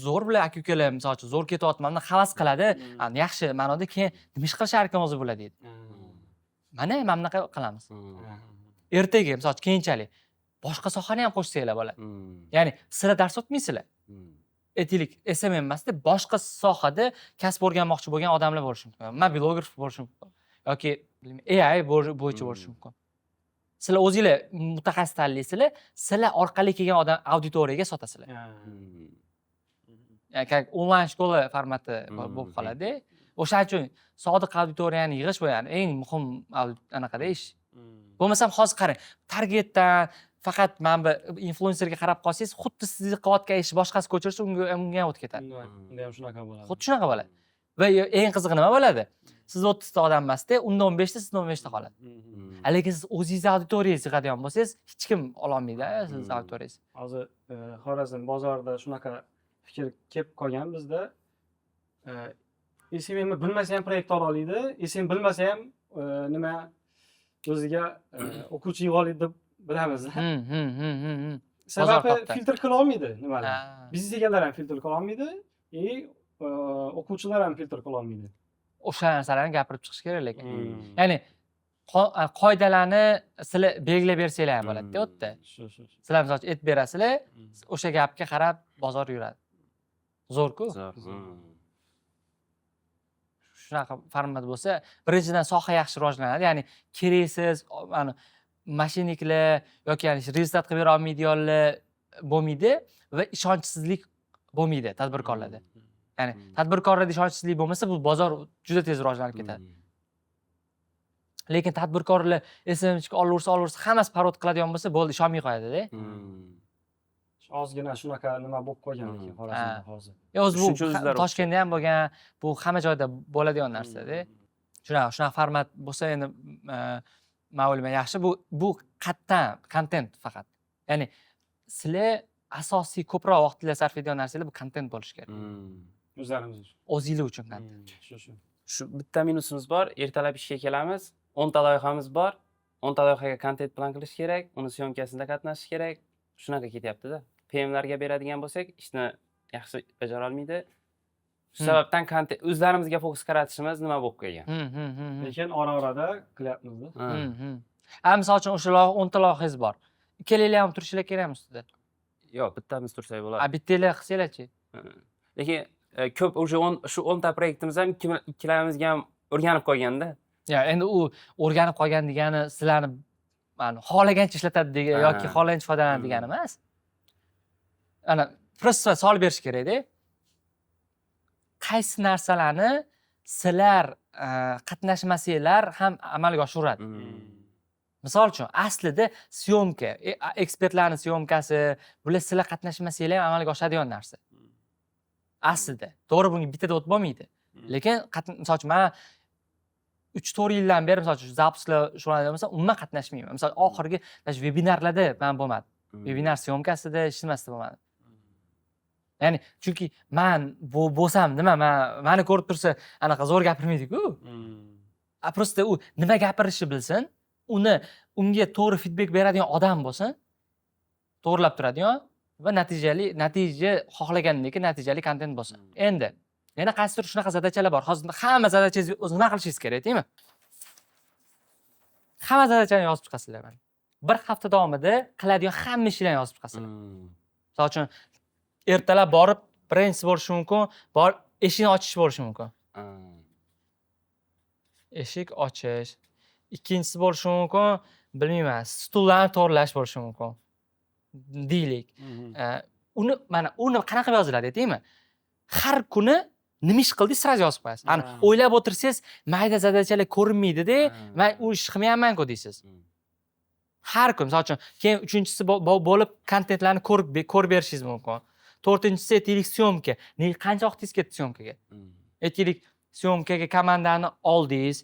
zo'r bilan aka-ukalar, misol uchun, zo'r ketyapman, havas qiladi, yaxshi ma'noda, keyin nima ish qilishar ekan o'zi bo'ladi deydi. Mana bunaqa qilamiz. Ertaga, misol uchun, keyinchalik boshqa sohani ham qo'shsanglar bo'ladi. Ya'ni sizlar dars o'tmaysizlar. Aytaylik, SMM emasda boshqa sohada kasb o'rganmoqchi bo'lgan odamlar bo'lishi mumkin. Men blogger bo'lishim mumkin yoki AI bo'yicha bo'lishim mumkin. Sizlar o'zingizlar mutaxassis tanlaysizlar, sizlar orqali kelgan odam auditoriyaga sotasizlar. Ya'ni onlayn shkola formati bo'lib qoladi. O'shaning uchun sodiq auditoriyani yig'ish bu yani eng muhim anaqada ish. Bo'lmasam hozir qarang, targetdan faqat mana bu influencerga qarab qolsangiz, xuddi siz qilayotgan ish boshqasi ko'chirsa, unga ham o'tib ketadi. Unda ham shunaqa bo'ladi. Xuddi shunaqa bo'ladi. Va eng qizig'i nima bo'ladi? Siz 30 ta odam emasda, unda 15 ta, sizda 15 ta qoladi. Lekin siz o'zingizni auditoriyangizni yig'adigan bo'lsangiz, hech kim ola olmaydi siz auditoriyangizni. Hozir Xorazm bozorida shunaqa fikr kelib qolgan bizda. SMM bilmasa ham proyekt ola oladi, SMM bilmasa ham nima o'ziga o'quvchi yig'a oladi deb bilamiz. Sababi filtr qila olmaydi nimalar. Biznes egalari ham filtr qila olmaydi, o'quvchilar ham filtr qila olmaydi. O'sha narsalarni gapirib chiqish kerak lekin. Ya'ni qoidalarni sizlar belgilab bersanglar ham bo'ladi-da, u yerda. Sizlar misol uchun aytib berasizlar, o'sha gapga qarab bozor yuradi. Zo'r-ku. Shunaqa format bo'lsa, birinchidan soha yaxshi rivojlanadi. Ya'ni keraksiz, mashiniklar yoki rezultat qilib bera olmaydiganlar bo'lmaydi va ishonchsizlik bo'lmaydi tadbirkorlarda. Ya'ni tadbirkorlarda ishonchsizlik bo'lmasa, bu bozor juda tez rivojlanib ketadi. Lekin tadbirkorlar SMMchga olaversa, hammasi parod qiladigan bo'lsa, bo'ldi, ishonmay qo'yadi-da. Ozgina shunaqa nima bo'lib qolgan lekin Xorazmda hozir. O'zi bu Toshkentda ham bo'lgan, bu hamma joyda bo'ladigan narsa-da. Shunaqa format bo'lsa endi men o'ylayman yaxshi. Bu kontent faqat. Ya'ni sizlar asosiy ko'proq vaqtingizni sarf etadigan narsalar bu kontent bo'lishi kerak. O'zlarimiz uchun. O'zingiz uchun kontent. Shu bitta minusimiz bor. Ertalab ishga kelamiz, 10 ta loyihamiz bor. 10 ta loyihaga kontent plan qilish kerak, uni syomkasida qatnashish kerak. Shunaqa ketyapti-da. PMlarga beradigan bo'lsak, ishni yaxshi bajara olmaydi. Shu sababdan o'zlarimizga fokus qaratishimiz nima bo'lib qolgan. Lekin ora-orada qilyapmiz-da. Misol uchun o'sha 10 ta loyihangiz bor. Ikkalanglar ham turishinglar kerakmi ustida? Yo'q, bittamiz tursak bo'ladi. Bittanglar qilsanglar-chi? Lekin ko'p shu 10 ta proyektimiz ham ikkilarimizga ham o'rganib qolganda. Ya, endi u o'rganib qolgan degani sizlarni xohlagancha ishlatadi degani yoki xohlagancha foydalanadi degani emas. Ana prosta solib berish kerak-da. Qaysi narsalarni sizlar qatnashmasanglar ham amalga oshiradi. Misol uchun, aslida syomka, ekspertlarning syomkasi, bular sizlar qatnashmasanglar ham amalga oshadigan narsa. Aslida, to'g'ri bunga bittada o'tib bo'lmaydi. Lekin misol uchun men 3-4 yildan beri misol uchun zapuslar shug'ullanadigan bo'lsam, umuman qatnashmayman. Misol oxirgi vebinarlarda man bo'lmadi. Webinar syomkasida, ishmasida bo'lmadi. Ya'ni chunki men bo'lsam nima, meni ko'rib tursa, anaqa zo'r gapirmaydi-ku. Prosta u nima gapirishni bilsin, unga to'g'ri feedback beradigan odam bo'lsin, to'g'rilab turadigan va natija xohlagandek natijali kontent bo'lsin. Endi yana qaysidir shunaqa zadachalar bor. Hozir hamma zadachangizni o'zi nima qilishingiz kerak, deymi? Hamma zadachani yozib chiqasizlar mana. Bir hafta davomida qiladigan hamma ishlarni yozib chiqasizlar. Misol uchun ertalab borib birinchisi bo'lishi mumkin, eshikni ochish bo'lishi mumkin. Eshik ochish. Ikkinchisi bo'lishi mumkin, bilmayman, stullarni to'g'rilash bo'lishi mumkin. Deylik. Uni qanaqa yoziladi, deymi? Har kuni nima ish qildingiz, sraz yozib qo'yasiz. Ana o'ylab o'tirsangiz, mayda zadachalar ko'rinmaydi-da, men u ish qilmayapman-ku deysiz. Har kun, misol uchun, keyin uchinchisi bo'lib kontentlarni ko'rib berishingiz mumkin. To'rtinchisi aytaylik syomka. Qancha vaqtingiz ketdi syomkaga? Aytaylik, syomkaga komandani oldingiz,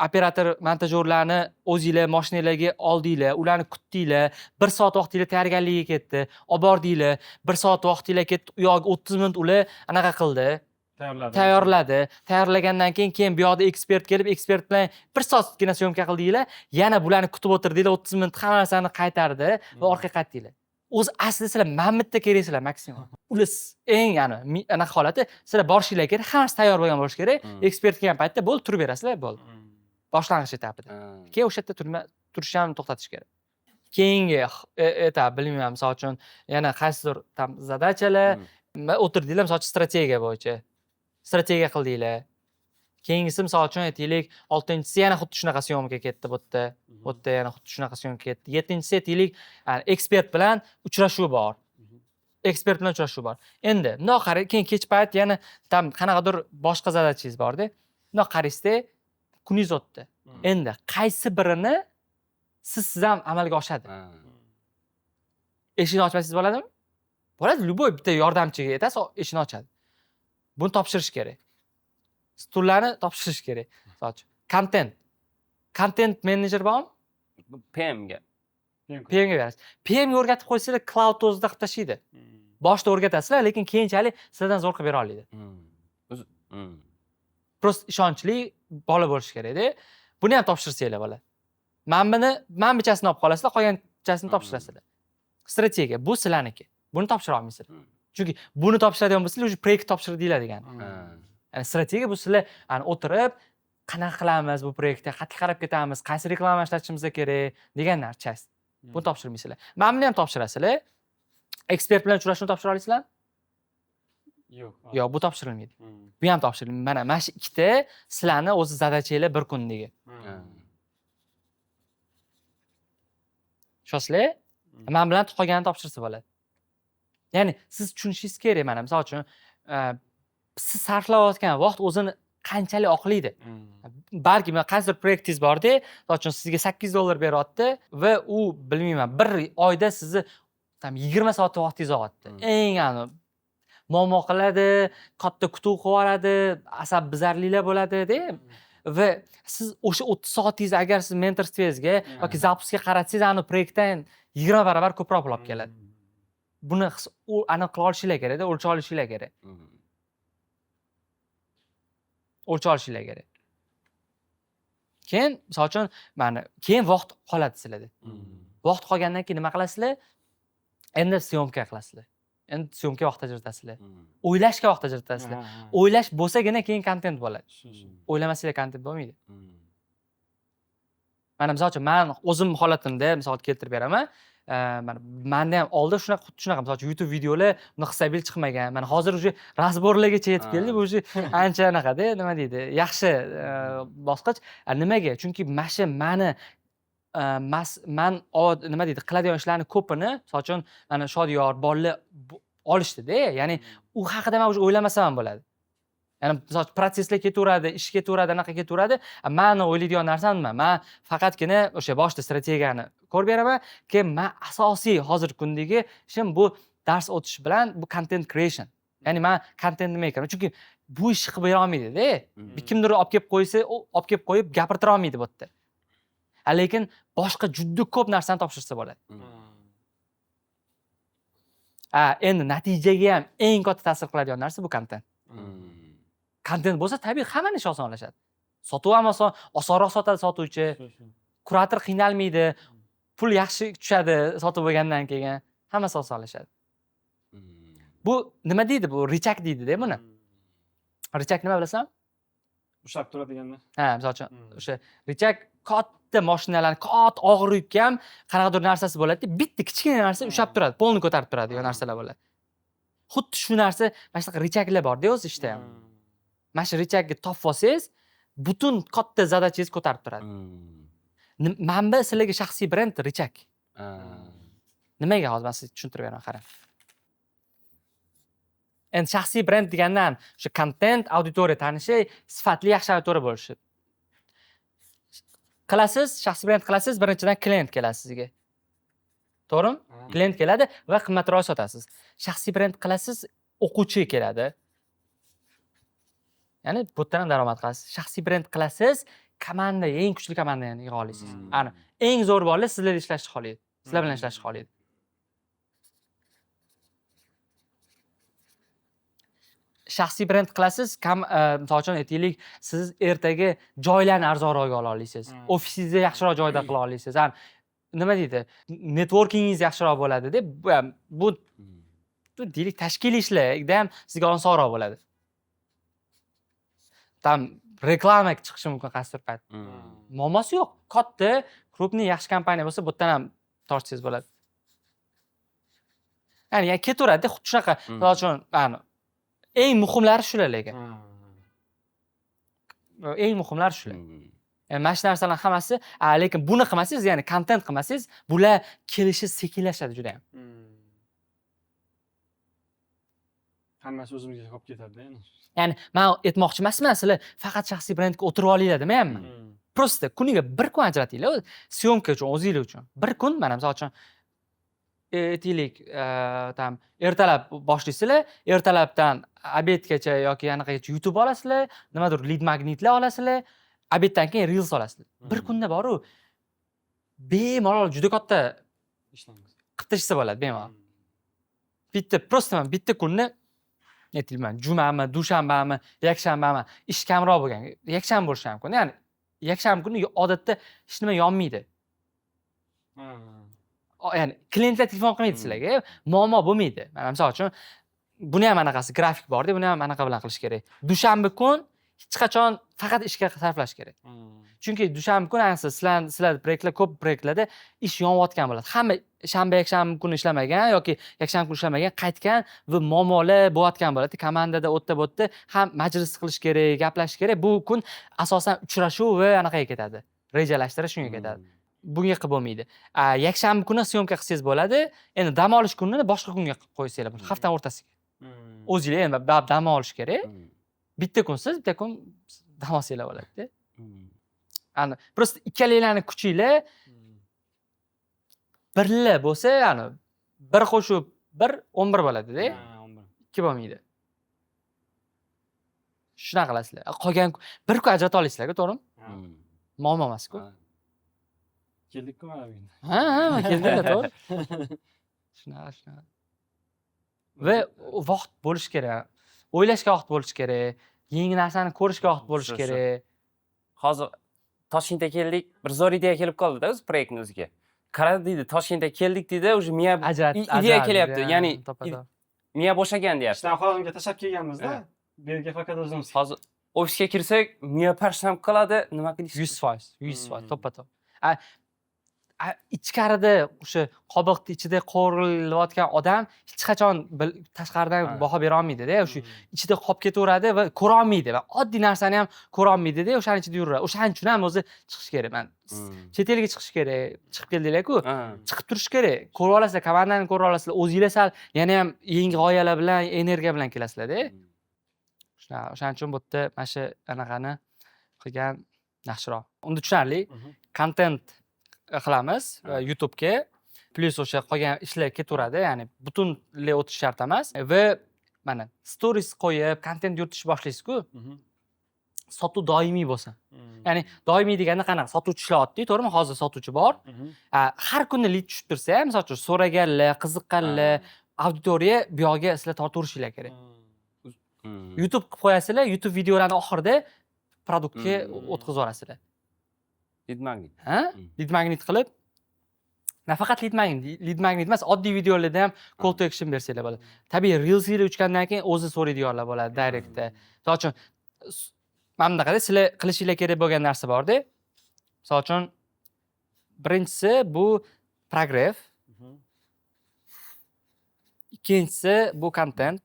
operator, montajyorlarni o'zingizlar mashinangizga oldinglar, ularni kutdinglar, 1 soat vaqtingiz tayyorgarlikka ketdi, olib bordinglar, 1 soat vaqtingiz ketdi, u yoqqa 30 minut ular anaqa qildi, tayyorladi. Tayyorlagandan keyin bu yoqda ekspert kelib, ekspert bilan 1 soatgina syomka qildinglar, yana bularni kutib o'tirdinglar, 30 minut hamma narsani qaytardi va orqaga qaytdinglar. O'zi aslida sizlar mammitda keraksizlar maksimum. Ular eng anaqa holati, sizlar borishinglar kerak, hammasi tayyor bo'lgan bo'lishi kerak. Ekspert kelgan paytda bo'ldi, turib berasizlar, bo'ldi. Boshlang'ich etapida. Keyin o'sha yerda turishni ham to'xtatish kerak. Keyingi etap, bilmayman, misol uchun yana qaysidir zadachalar, o'tirdinglar, misol uchun strategiya bo'yicha. Strategiya qildinglar. Keyingisi misol uchun aytaylik, 6-inchisi yana xuddi shunaqa syomka ketdi bu yerda. Bu yerda yana xuddi shunaqa syomka ketdi. 7-inchisi aytaylik, ekspert bilan uchrashuv bor. Ekspert bilan uchrashuv bor. Endi bundoq qarang, keyin kech payt yana qanaqadir boshqa zadachangiz bor-da. Bundoq qaraysizda, kuningiz o'tdi. Endi qaysi birini sizdan amalga oshadi? Eshikni ochmasangiz bo'ladimi? Bo'ladi, любой bitta yordamchiga aytasiz, eshikni ochadi. Buni topshirish kerak. Stullarni topshirish kerak. Misol uchun, content menejer bormi? PMga berasiz. PMga o'rgatib qo'ysanglar, cloud o'zida qilib tashlaydi. Boshda o'rgatasizlar, lekin keyinchalik sizdan zo'r qilib bera oladi. Prosta ishonchli bola bo'lish kerak-da. Buni ham topshirsanglar bo'ladi. Men bichasini olib qolasizlar, qolgan bichasini topshirasizlar. Strategiya bu sizlarniki. Buni topshira olmaysizlar. Chunki buni topshiradigan bo'lsangiz, o'sha proyekt topshirdinglar degani. Ya'ni strategiya bu sizlar o'tirib, qanaqa qilamiz bu proyektda, qat'iy qarab ketamiz, qaysi reklama ishlatishimiz kerak degan narsa. Buni topshirmaysizlar. Men buni ham topshirasizlar. Ekspert bilan uchrashuvni topshira olasizlar? Yo'q, bu topshirilmaydi. Bu ham topshirilmaydi. Mana shu ikkita sizlarni o'zi zadachanglar bir kundagi. Shoslar, men bilan qolganini topshirsa bo'ladi. Ya'ni siz tushunishingiz kerak, mana misol uchun, siz sarflayotgan vaqt o'zini qanchalik oqlaydi. Balki qaysidir proyektingiz bor-da, misol uchun sizga $8 beryapti va u bilmayman, bir oyda sizni 20 soat vaqtingizni oladi. Eng muammo qiladi, katta kutuv qilib yuboradi, asab bizarliklar bo'ladi-da. Va siz o'sha 30 soatingizni agar siz mentorstvezga yoki zapusga qaratsangiz, ana proyektdan 20 barobar ko'proq pul olib keladi. Buni aniq qila olishinglar kerak-da, o'lchab olishinglar kerak. O'lchab olishinglar kerak. Keyin, misol uchun, keyin vaqt qoladi sizlarda. Vaqt qolgandan keyin nima qilasizlar? Endi syomka qilasizlar. Endi syomka vaqt ajratasizlar. O'ylashga vaqt ajratasizlar. O'ylash bo'lsagina keyin kontent bo'ladi. O'ylamasanglar kontent bo'lmaydi. Mana misol uchun, men o'zim holatimda misol keltirib beraman. Menda ham oldin shunaqa misol uchun YouTube videolar bunaqa stabil chiqmagan. Mana hozir o'sha razborlargacha yetib keldi. Bu o'sha ancha anaqada, nima deydi, yaxshi bosqich. Nimaga? Chunki mani nima deydi, qiladigan ishlarni ko'pini, misol uchun, mana Shodiyor bolalar olishdi-da. Ya'ni u haqida men o'ylamasam ham bo'ladi. Ya'ni misol protsesslar ketaveradi, ish ketaveradi, anaqa ketaveradi. Meni o'ylaydigan narsam nima? Men faqatgina o'sha boshda strategiyani ko'rib beraman, keyin men asosiy hozirgi kundagi ishim bu dars o'tish bilan bu content creation. Ya'ni men content maker. Chunki bu ishni qilib bera olmaydi-da. Kimdir olib kelib qo'ysa, olib kelib qo'yib gapirtira olmaydi bu yerda. Lekin boshqa juda ko'p narsani topshirsa bo'ladi. Endi natijaga ham eng katta ta'sir qiladigan narsa bu content. Content bo'lsa, tabiiy hamma ish osonlashadi. Sotuv ham osonroq sotadi sotuvchi. Kurator qiynalmaydi. Pul yaxshi tushadi sotib bo'lgandan keyin. Hammasi osonlashadi. Bu nima deydi? Bu richak deydi-da buni. Richak nima bilasan? Ushlab turadiganlar. Misol uchun o'sha richak katta mashinalarni, katta og'ir yukka ham qanaqadir narsasi bo'ladi-da, bitta kichkina narsa ushlab turadi, polni ko'tarib turadigan narsalar bo'ladi. Xuddi shu narsa, mana shunaqa richaklar bor-da o'z ishda ham. Mana shu richakni topib olsangiz, butun katta zadachangiz ko'tarib turadi. Manba sizlarga shaxsiy brend richak. Nimaga hozir men sizga tushuntirib beraman, qarang. Endi shaxsiy brend degandan o'sha content, auditoriya tanishi, sifatli yaxshi auditoriya bo'lishi. Qilasiz, shaxsiy brend qilasiz, birinchidan klient keladi sizga. To'g'rimi? Klient keladi va qimmatroq sotasiz. Shaxsiy brend qilasiz, o'quvchi keladi. Ya'ni bu yerdan ham daromad qilasiz. Shaxsiy brend qilasiz, komanda, eng kuchli komandani yig'a olasiz. Ana, eng zo'r bolalar sizlar ishlashni xohlaydi. Sizlar bilan ishlashni xohlaydi. Shaxsiy brend qilasiz, misol uchun aytaylik, siz ertaga joylarni arzonroq ola olasiz. Ofisingizni yaxshiroq joyda qila olasiz. Nima deydi? Networkingingiz yaxshiroq bo'ladi-da. Bu deylik tashkiliy ishlarda ham sizga osonroq bo'ladi. Tam reklama chiqishi mumkin qaysidir payt. Muammosi yo'q. Katta, krupniy yaxshi kompaniya bo'lsa, bu yerdan ham tortsangiz bo'ladi. Ya'ni ketaveradi, xuddi shunaqa. Misol uchun, eng muhimlari shular lekin. Eng muhimlari shular. Mana shu narsalar hammasi, lekin buni qilmasangiz, ya'ni content qilmasangiz, bular kelishi sekinlashadi juda ham. Hammasi o'zimizga qolib ketadi-da. Ya'ni men aytmoqchi emasman, sizlar faqat shaxsiy brendga o'tirib olinglar demayapman. Prosta kuniga bir kun ajratinglar, syomka uchun, o'zinglar uchun. Bir kun, mana misol uchun aytaylik, ertalab boshlaysizlar, ertalabdan obedgacha yoki anaqagacha YouTube olasizlar, nimadir lead magnitlar olasizlar, obeddan keyin reels olasizlar. Bir kunda bor-u, bemalol juda katta ishlaymiz. qilishsa bo'ladi, bemalol. Prosta bitta kunni aytayman, jumami, dushanbami, yakshanbami ish kamroq bo'lgan. Yakshanba bo'lishi mumkin. Ya'ni yakshanba kuni odatda hech nima yonmaydi. Ya'ni klientlar telefon qilmaydi sizlarga, muammo bo'lmaydi. Mana misol uchun buni ham anaqasi grafik bor-da, buni ham anaqa bilan qilish kerak. Dushanba kun hech qachon faqat ishga sarflash kerak. Chunki dushanba kun ayniqsa sizlar proyektlar ko'p proyektlarda ish yonayotgan bo'ladi. Hamma shanba, yakshanba kuni ishlamagan yoki yakshanba kuni ishlamagan, qaytgan va muammolar bo'layotgan bo'ladi. Komandada o'tda ham majlis qilish kerak, gaplashish kerak. Bu kun asosan uchrashuv va anaqaga ketadi. Rejalashtirish shunga ketadi. Bunga qilib bo'lmaydi. Yakshanba kuni syomka qilsangiz bo'ladi. Endi dam olish kunini boshqa kunga qilib qo'ysanglar bo'ladi. Hafta o'rtasiga. O'zinglar endi dam olish kerak. Bitta kunsiz, bitta kun dam olsanglar bo'ladi-da. Prosta ikkalanglarning kuchinglar birla bo'lsa, ya'ni bir qo'shib 1 11 bo'ladi-da. 2 bo'lmaydi. Shuna qilasizlar. Qolgan bir kun ajrata olasizlar-ku, to'g'rimi? Muammo emas-ku. Keldik-ku mana bu yerga. Ha, keldinglar, to'g'ri. Shunaqa. Va vaqt bo'lish kerak. O'ylashga vaqt bo'lish kerak. Yangi narsani ko'rishga vaqt bo'lish kerak. Hozir Toshkentga keldik, bir zo'r ideya kelib qoldi-da o'z proyektning o'ziga. Qaradi deydi, Toshkentga keldik deydi, уже miya ideya kelyapti. Ya'ni miya bo'shagan deyapti. Ishdan xolimga tashlab kelganmiz-da. Bu yerga faqat o'zimiz. Hozir ofisga kirsak, miya parchlanib qoladi, nima qilish? 100%, to'ppa-to'p. Ichkarida o'sha qobiqni ichida qo'rilayotgan odam hech qachon tashqaridan baho bera olmaydi-da. O'sha ichida qolib ketaveradi va ko'ra olmaydi va oddiy narsani ham ko'ra olmaydi-da, o'shaning ichida yuraveradi. O'shaning uchun ham o'zi chiqish kerak. Men chet elga chiqish kerak. Chiqib keldinglar-ku, chiqib turish kerak. Ko'rib olasizlar, komandani ko'rib olasizlar. O'zingizlar sal yana ham yangi g'oyalar bilan, energiya bilan kelasizlar-da. O'shaning uchun bu yerda mana shu anaqani qilgan yaxshiroq. Unda tushunarli. Content qilamiz YouTube'ga, plus o'sha qolgan ishlar ketaveradi, ya'ni butunlay o'tish shart emas va mana stories qo'yib, kontent yuritishni boshlaysiz-ku, sotuv doimiy bo'lsa. Ya'ni doimiy deganda qanaqa? Sotuvchi ishlayapti, to'g'rimi? Hozir sotuvchi bor. Har kuni lead tushib tursa ham, misol uchun so'raganlar, qiziqqanlar, auditoriya bu yoqqa sizlar tortaverishinglar kerak. YouTube qilib qo'yasizlar, YouTube videolarning oxirida produktga o'tkazib yuborasizlar. Lead magnet. Ha? Lead magnet qilib, nafaqat lead magnet emas, oddiy videolarda ham call to action bersanglar bo'ladi. Tabiiy reelsga uchgandan keyin o'zi so'raydiganlar bo'ladi direktda. Misol uchun mana bunaqada sizlar qilishinglar kerak bo'lgan narsa bor-da. Misol uchun birinchisi bu progress, ikkinchisi bu content,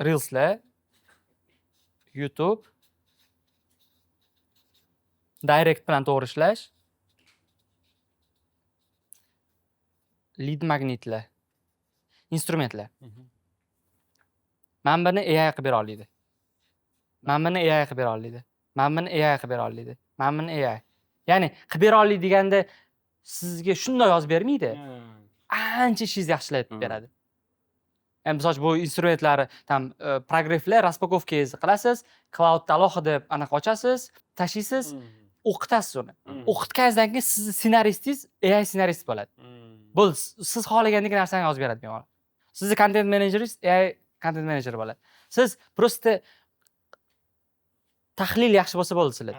reelslar, YouTube, direct bilan to'g'ri ishlash, lead magnetlar, instrumentlar. Mana buni AI qilib bera oladi. Mana buni AI qilib bera oladi. Mana buni AI qilib bera oladi. Mana buni AI. Ya'ni qilib bera oladi deganda sizga shunday yozib bermaydi. Ancha ishingizni yaxshilatib beradi. Misol bu instrumentlari tam progresslar, raspakowkangizni qilasiz, cloudda alohida anaqa ochasiz, tashlaysiz, o'qitasiz uni. O'qitganingizdan keyin sizni ssenaristingiz AI ssenarist bo'ladi. Bo'ldi, siz xohlagandek narsani yozib beradi bemalol. Sizni content menejeringiz AI content manager bo'ladi. Siz prosta tahlil yaxshi bo'lsa bo'ldi sizlar.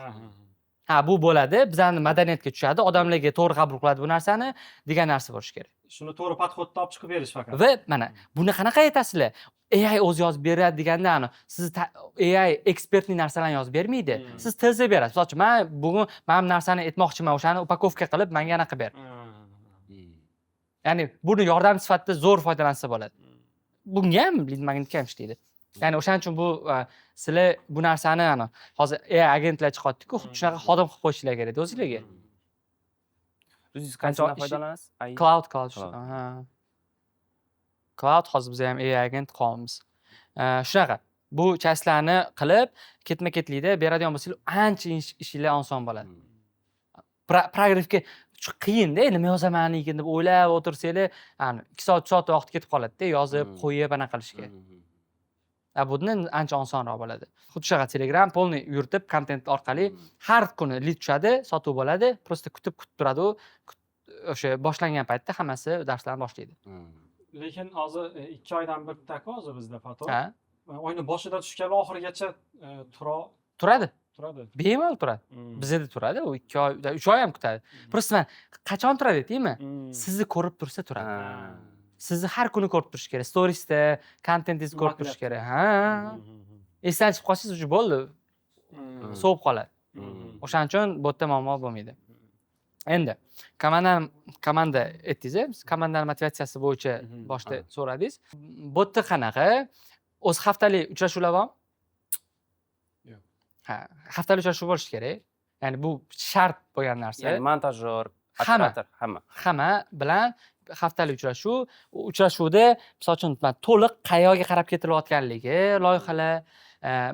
Ha, bu bo'ladi, bizning madaniyatga tushadi, odamlarga to'g'ri qabul qiladi bu narsani degan narsa bo'lishi kerak. Shuni to'g'ri podxodda olib chiqib berish faqat. Va mana buni qanaqa aytasizlar? AI o'zi yozib beradi deganda, sizni AI ekspertli narsalarni yozib bermaydi. Siz tezda berasiz. Misol uchun, men bugun mana bu narsani aytmoqchiman, o'shani upakovka qilib menga anaqa ber. Ya'ni buni yordam sifatida zo'r foydalansa bo'ladi. Bunga ham lead magnetga ham ishlaydi. Ya'ni o'shaning uchun bu sizlar bu narsani hozir AI agentlar chiqyapti-ku, xuddi shunaqa xodim qilib qo'yishinglar kerak o'zingizlarga. O'zingiz qanchadan foydalanasiz? Cloud. Ha. Cloud hozir biz ham AI agent qilamiz. Shunaqa. Bu chastlarni qilib, ketma-ketlikda beradigan bo'lsangiz, ancha ishinglar oson bo'ladi. Progressga qiyin-da, nima yozaman ekan deb o'ylab o'tirsanglar, 2 soat vaqt ketib qoladi-da, yozib, qo'yib anaqa qilishga. Bundan ancha osonroq bo'ladi. Xuddi shunaqa Telegram polni yuritib, kontent orqali har kuni lead tushadi, sotuv bo'ladi, prosta kutib turadi u. O'sha boshlangan paytda hammasi darslarni boshlaydi. Lekin hozir 2 oydan birtaku hozir bizda foto. Ha? Oyning boshida tushgan oxirigacha Turadi. turadi. Bemalol turadi. Bizda turadi, u 2 oy, 3 oy ham kutadi. Prosta man qachon turadi deymi? Sizni ko'rib tursa turadi. Sizni har kuni ko'rib turish kerak. Storiesda, kontentingizni ko'rib turish kerak. Ha. Esdan chiqib qolsangiz уже bo'ldi. Sovib qoladi. O'shaning uchun bu yerda muammo bo'lmaydi. Endi komanda aytdingiz, komandani motivatsiyasi bo'yicha boshda so'radingiz. Bu yerda qanaqa? O'z haftalik uchrashuvlar bormi? Yo'q. Ha, haftalik uchrashuv bo'lishi kerak. Ya'ni bu shart bo'lgan narsa. Ya'ni montajyor, Hamma. operator, Hamma bilan haftalik uchrashuv. Uchrashuvda, misol uchun, to'liq qayerga qarab ketilayotganligi, loyihalar,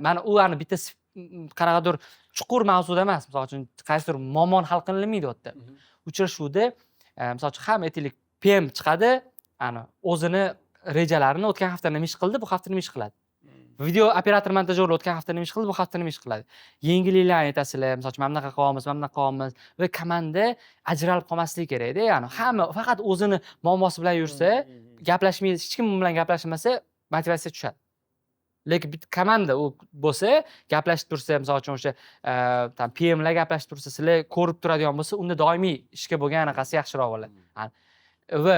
mana u bitta qanaqadir chuqur mavzuda emas, misol uchun, qaysidir muammoni hal qilinmaydi u yerda. Uchrashuvda, misol uchun, ham aytaylik, PM chiqadi, o'zini rejalarini o'tgan hafta nima ish qildi, bu hafta nima ish qiladi. Video operator montajyor o'tgan hafta nima ish qildi, bu hafta nima ish qiladi. Yangiliklarni aytasizlar, misol uchun, mana bunaqa qilyapmiz, mana bunaqa qilyapmiz va komanda ajralib qolmasligi kerak-da, ya'ni hamma faqat o'zini muammosi bilan yursa, gaplashmaydi, hech kim bilan gaplashmasa, motivatsiya tushadi. Lekin bitta komanda u bo'lsa, gaplashib tursa, misol uchun o'sha PMlar gaplashib tursa, sizlar ko'rib turadigan bo'lsa, unda doimiy ishga bo'lgan anaqasi yaxshiroq bo'ladi. Va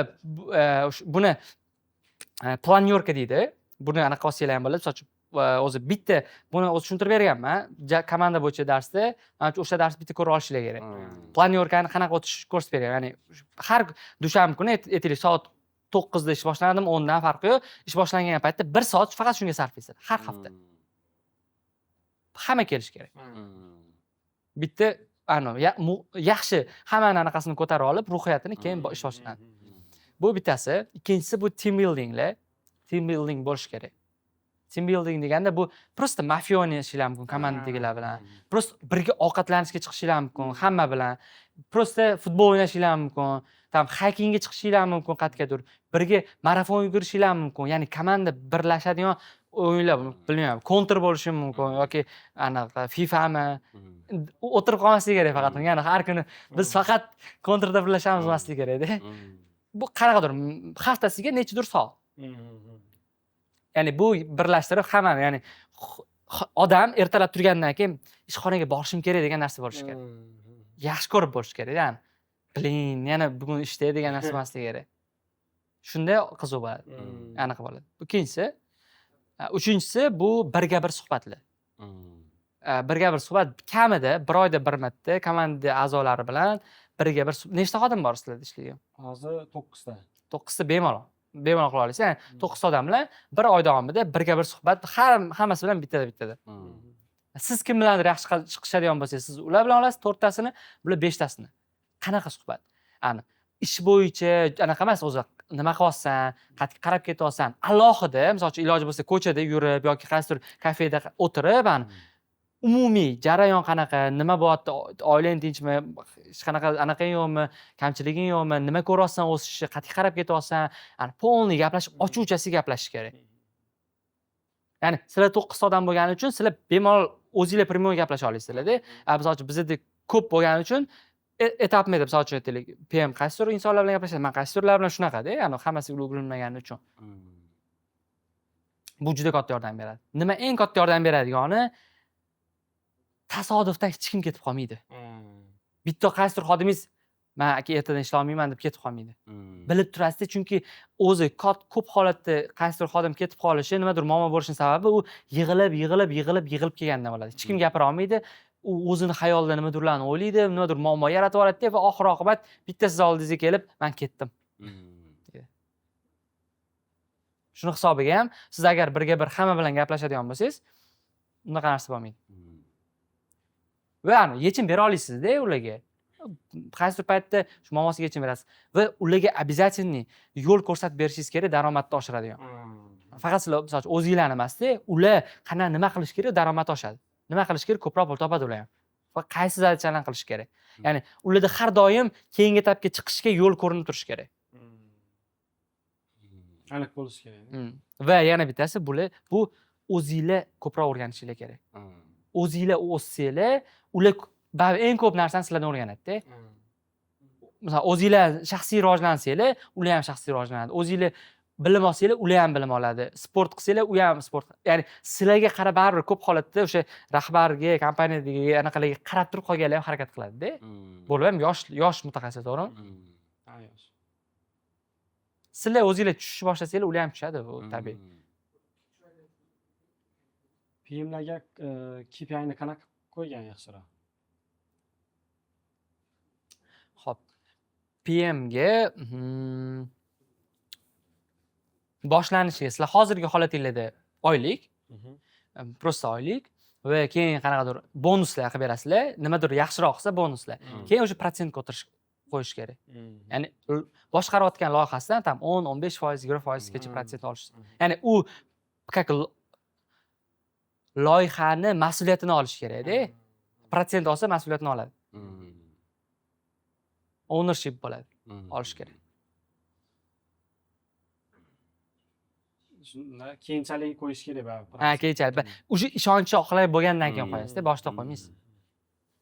buni planyorka deydi. Buni anaqa qilsanglar ham bo'ladi. Misol uchun o'zi bitta buni o'zi tushuntirib berganman. Komanda bo'yicha darsda, o'sha darsni bitta ko'rib olishinglar kerak. Planyorkani qanaqa o'tish ko'rsatib bergan. Ya'ni har dushanba kuni aytaylik soat 9 da ish boshlanadimi, 10 dan farqi yo'q. Ish boshlangan paytda 1 soat faqat shunga sarflaysiz har hafta. Hamma kelish kerak. Bitta yaxshi hammani anaqasini ko'tarib olib, ruhiyatini keyin ish boshlanadi. Bu bittasi, ikkinchisi bu team buildinglar. Team building bo'lish kerak. Team building deganda bu prosta mafiya o'ynashinglar mumkin komandagilar bilan. Prosta birga ovqatlanishga chiqishinglar mumkin hamma bilan. Prosta futbol o'ynashinglar mumkin. tam haykingga chiqishinglar mumkin qat'iyadir. Birga marafon yugurishinglar mumkin. Ya'ni komanda birlashadigan o'yinlar bilmayman, counter bo'lishi mumkin yoki anaqa FIFAmi o'tirib qolmasligi kerak faqat. Ya'ni har kuni biz faqat counterda birlashamiz emasligi kerakda. Bu qanaqadir haftasiga nechidir soat. Ya'ni bu birlashtirib hammani, ya'ni odam ertalab turgandan keyin ishxonaga borishim kerak degan narsa bo'lishi kerak. Yaxshi ko'rib bo'lishi kerak, ya'ni. Blin, yana bugun ishda degan narsa emasligi kerak. Shunday qiziq bo'ladi. Aniq bo'ladi. Ikkinchisi, uchinchisi bu birga bir suhbatlar. Birga bir suhbat kamida bir oyda bir marta komanda a'zolari bilan birga bir nechta xodim bor sizlarda ishlaygan? Hozir 9 ta. 9 ta bemalol qila olasiz. Ya'ni 9 ta odam bilan bir oy davomida birga bir suhbat, hammasi bilan bittada. Siz kim bilandir yaxshi chiqishadigan bo'lsangiz, siz ular bilan olasiz 4 tasini, bular 5 tasini. Qanaqa suhbat? Ani ish bo'yicha anaqa emas, o'zi nima qilyapsan, qayerga qarab ketyapsan, alohida, masalan, iloji bo'lsa ko'chada yurib yoki qaysidir kafeda o'tirib, umumiy jarayon qanaqa, nima bo'lyapti, oilang tinchmi, hech qanaqa anaqang yo'qmi, kamchiliging yo'qmi, nima ko'ryapsan o'sishni, qayerga qarab ketyapsan, polniy gaplashib, ochuvchasi gaplashish kerak. Ya'ni sizlar 9 odam bo'lgani uchun sizlar bemalol o'zingizlar primoy gaplasha olasizlar-da. Misol uchun bizda ko'p bo'lgani uchun etapmeda, misol uchun aytaylik, PM qaysidir insonlar bilan gaplashadi, men qaysidirlar bilan shunaqada, ya'ni hammasi ulgurlanmagani uchun. Bu juda katta yordam beradi. Nima eng katta yordam beradigani, tasodifdan hech kim ketib qolmaydi. Bitta qaysidir xodimingiz men aka ertadan ishlay olmayman deb ketib qolmaydi. Bilib turasiz, chunki o'zi ko'p holatda qaysidir xodim ketib qolishi, nimadir muammo bo'lishining sababi u yig'ilib kelgandan bo'ladi. Hech kim gapira olmaydi. U o'zini xayolida nimadirlarni o'ylaydi, nimadir muammo yaratib yuboradi va oxir oqibat bitta siz oldingizga kelib, men ketdim. Shuni hisobiga ham siz agar birga bir hamma bilan gaplashadigan bo'lsangiz, unaqa narsa bo'lmaydi. Va yechim bera olasizda ularga. Qaysidir paytda shu muammosiga yechim berasiz va ularga обязательный yo'l ko'rsatib berishingiz kerak, daromadni oshiradigan. Faqat sizlar misol uchun o'zingizlar emasda, ular qanday nima qilish kerak, daromad oshadi. Nima qilish kerak, ko'proq pul topadi ular ham. Va qaysi zadachalarni qilish kerak. Ya'ni ularda har doim keyingi etapga chiqishga yo'l ko'rinib turishi kerak. Aniq bo'lishi kerak. Va yana bittasi bu o'zingizlar ko'proq o'rganishinglar kerak. O'zingizlar o'ssanglar, ular eng ko'p narsani sizlardan o'rganadi-da. Masalan, o'zingizlar shaxsiy rivojlansanglar, ular ham shaxsiy rivojlanadi. O'zingizlar bilim olsanglar, ular ham bilim oladi. Sport qilsanglar, u ham sport. Ya'ni sizlarga qarab baribir ko'p holatda o'sha rahbarga, kompaniyadagi anaqalarga qarab turib qolganlar ham harakat qiladi-da. Bo'lib ham yosh mutaxassis, to'g'rimi? yosh. Sizlar o'zingizlar tushishni boshlasangiz, ular ham tushadi, bu tabiiy. PMlarga KPI'ni qanaqa qo'ygan yaxshiroq? Xo'p. PMga boshlanishiga sizlar hozirgi holatingizda oylik, prosta oylik va keyin qanaqadir bonuslar qilib berasizlar, nimadir yaxshiroq qilsa bonuslar. Keyin o'sha protsentga qo'yish kerak. Ya'ni boshqarayotgan loyihasidan tam 10-15%, 20% gacha protsent olish. Ya'ni u как loyihani mas'uliyatini olish kerak-da. Protsent olsa mas'uliyatini oladi. Ownership bo'ladi. Olish kerak. Shunda keyinchalik qo'yish kerak baribir. Keyinchalik. O'sha ishonchli oqilay bo'lgandan keyin qo'yasiz-da, boshda qo'ymaysiz.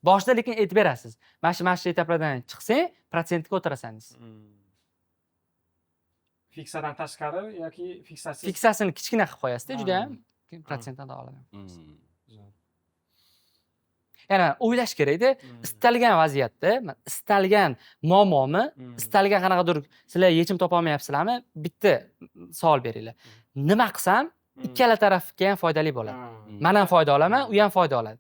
Boshda lekin aytib berasiz. Mana shu etaplardan chiqsang, protsentga o'tirasan. Fiksadan tashqari yoki fiksasiz? Fiksasini kichkina qilib qo'yasiz-da, juda ham protsentdan oladi. Yana o'ylash kerak-da, istalgan vaziyatda, istalgan muammomi, istalgan qanaqadir sizlar yechim topa olmayapsizlarmi? Bitta savol beringlar. Nima qilsam, ikkala tarafga ham foydali bo'ladi. Men ham foyda olaman, u ham foyda oladi.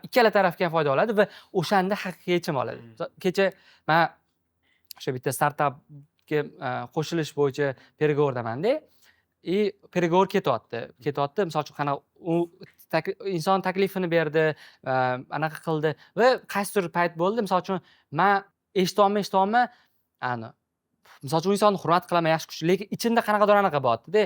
Ikkala tarafga ham foyda oladi va o'shanda haqiqiy yechim oladi. Kecha men o'sha bitta startapga qo'shilish bo'yicha переговорdaman-da. Переговор ketyapti. Misol uchun qana u inson taklifini berdi, anaqa qildi va qaysidir payt bo'ldi. Misol uchun men eshitolmay, misol uchun insonni hurmat qilaman, yaxshi kuchli, lekin ichimda qanaqadir anaqa bo'lyapti-da.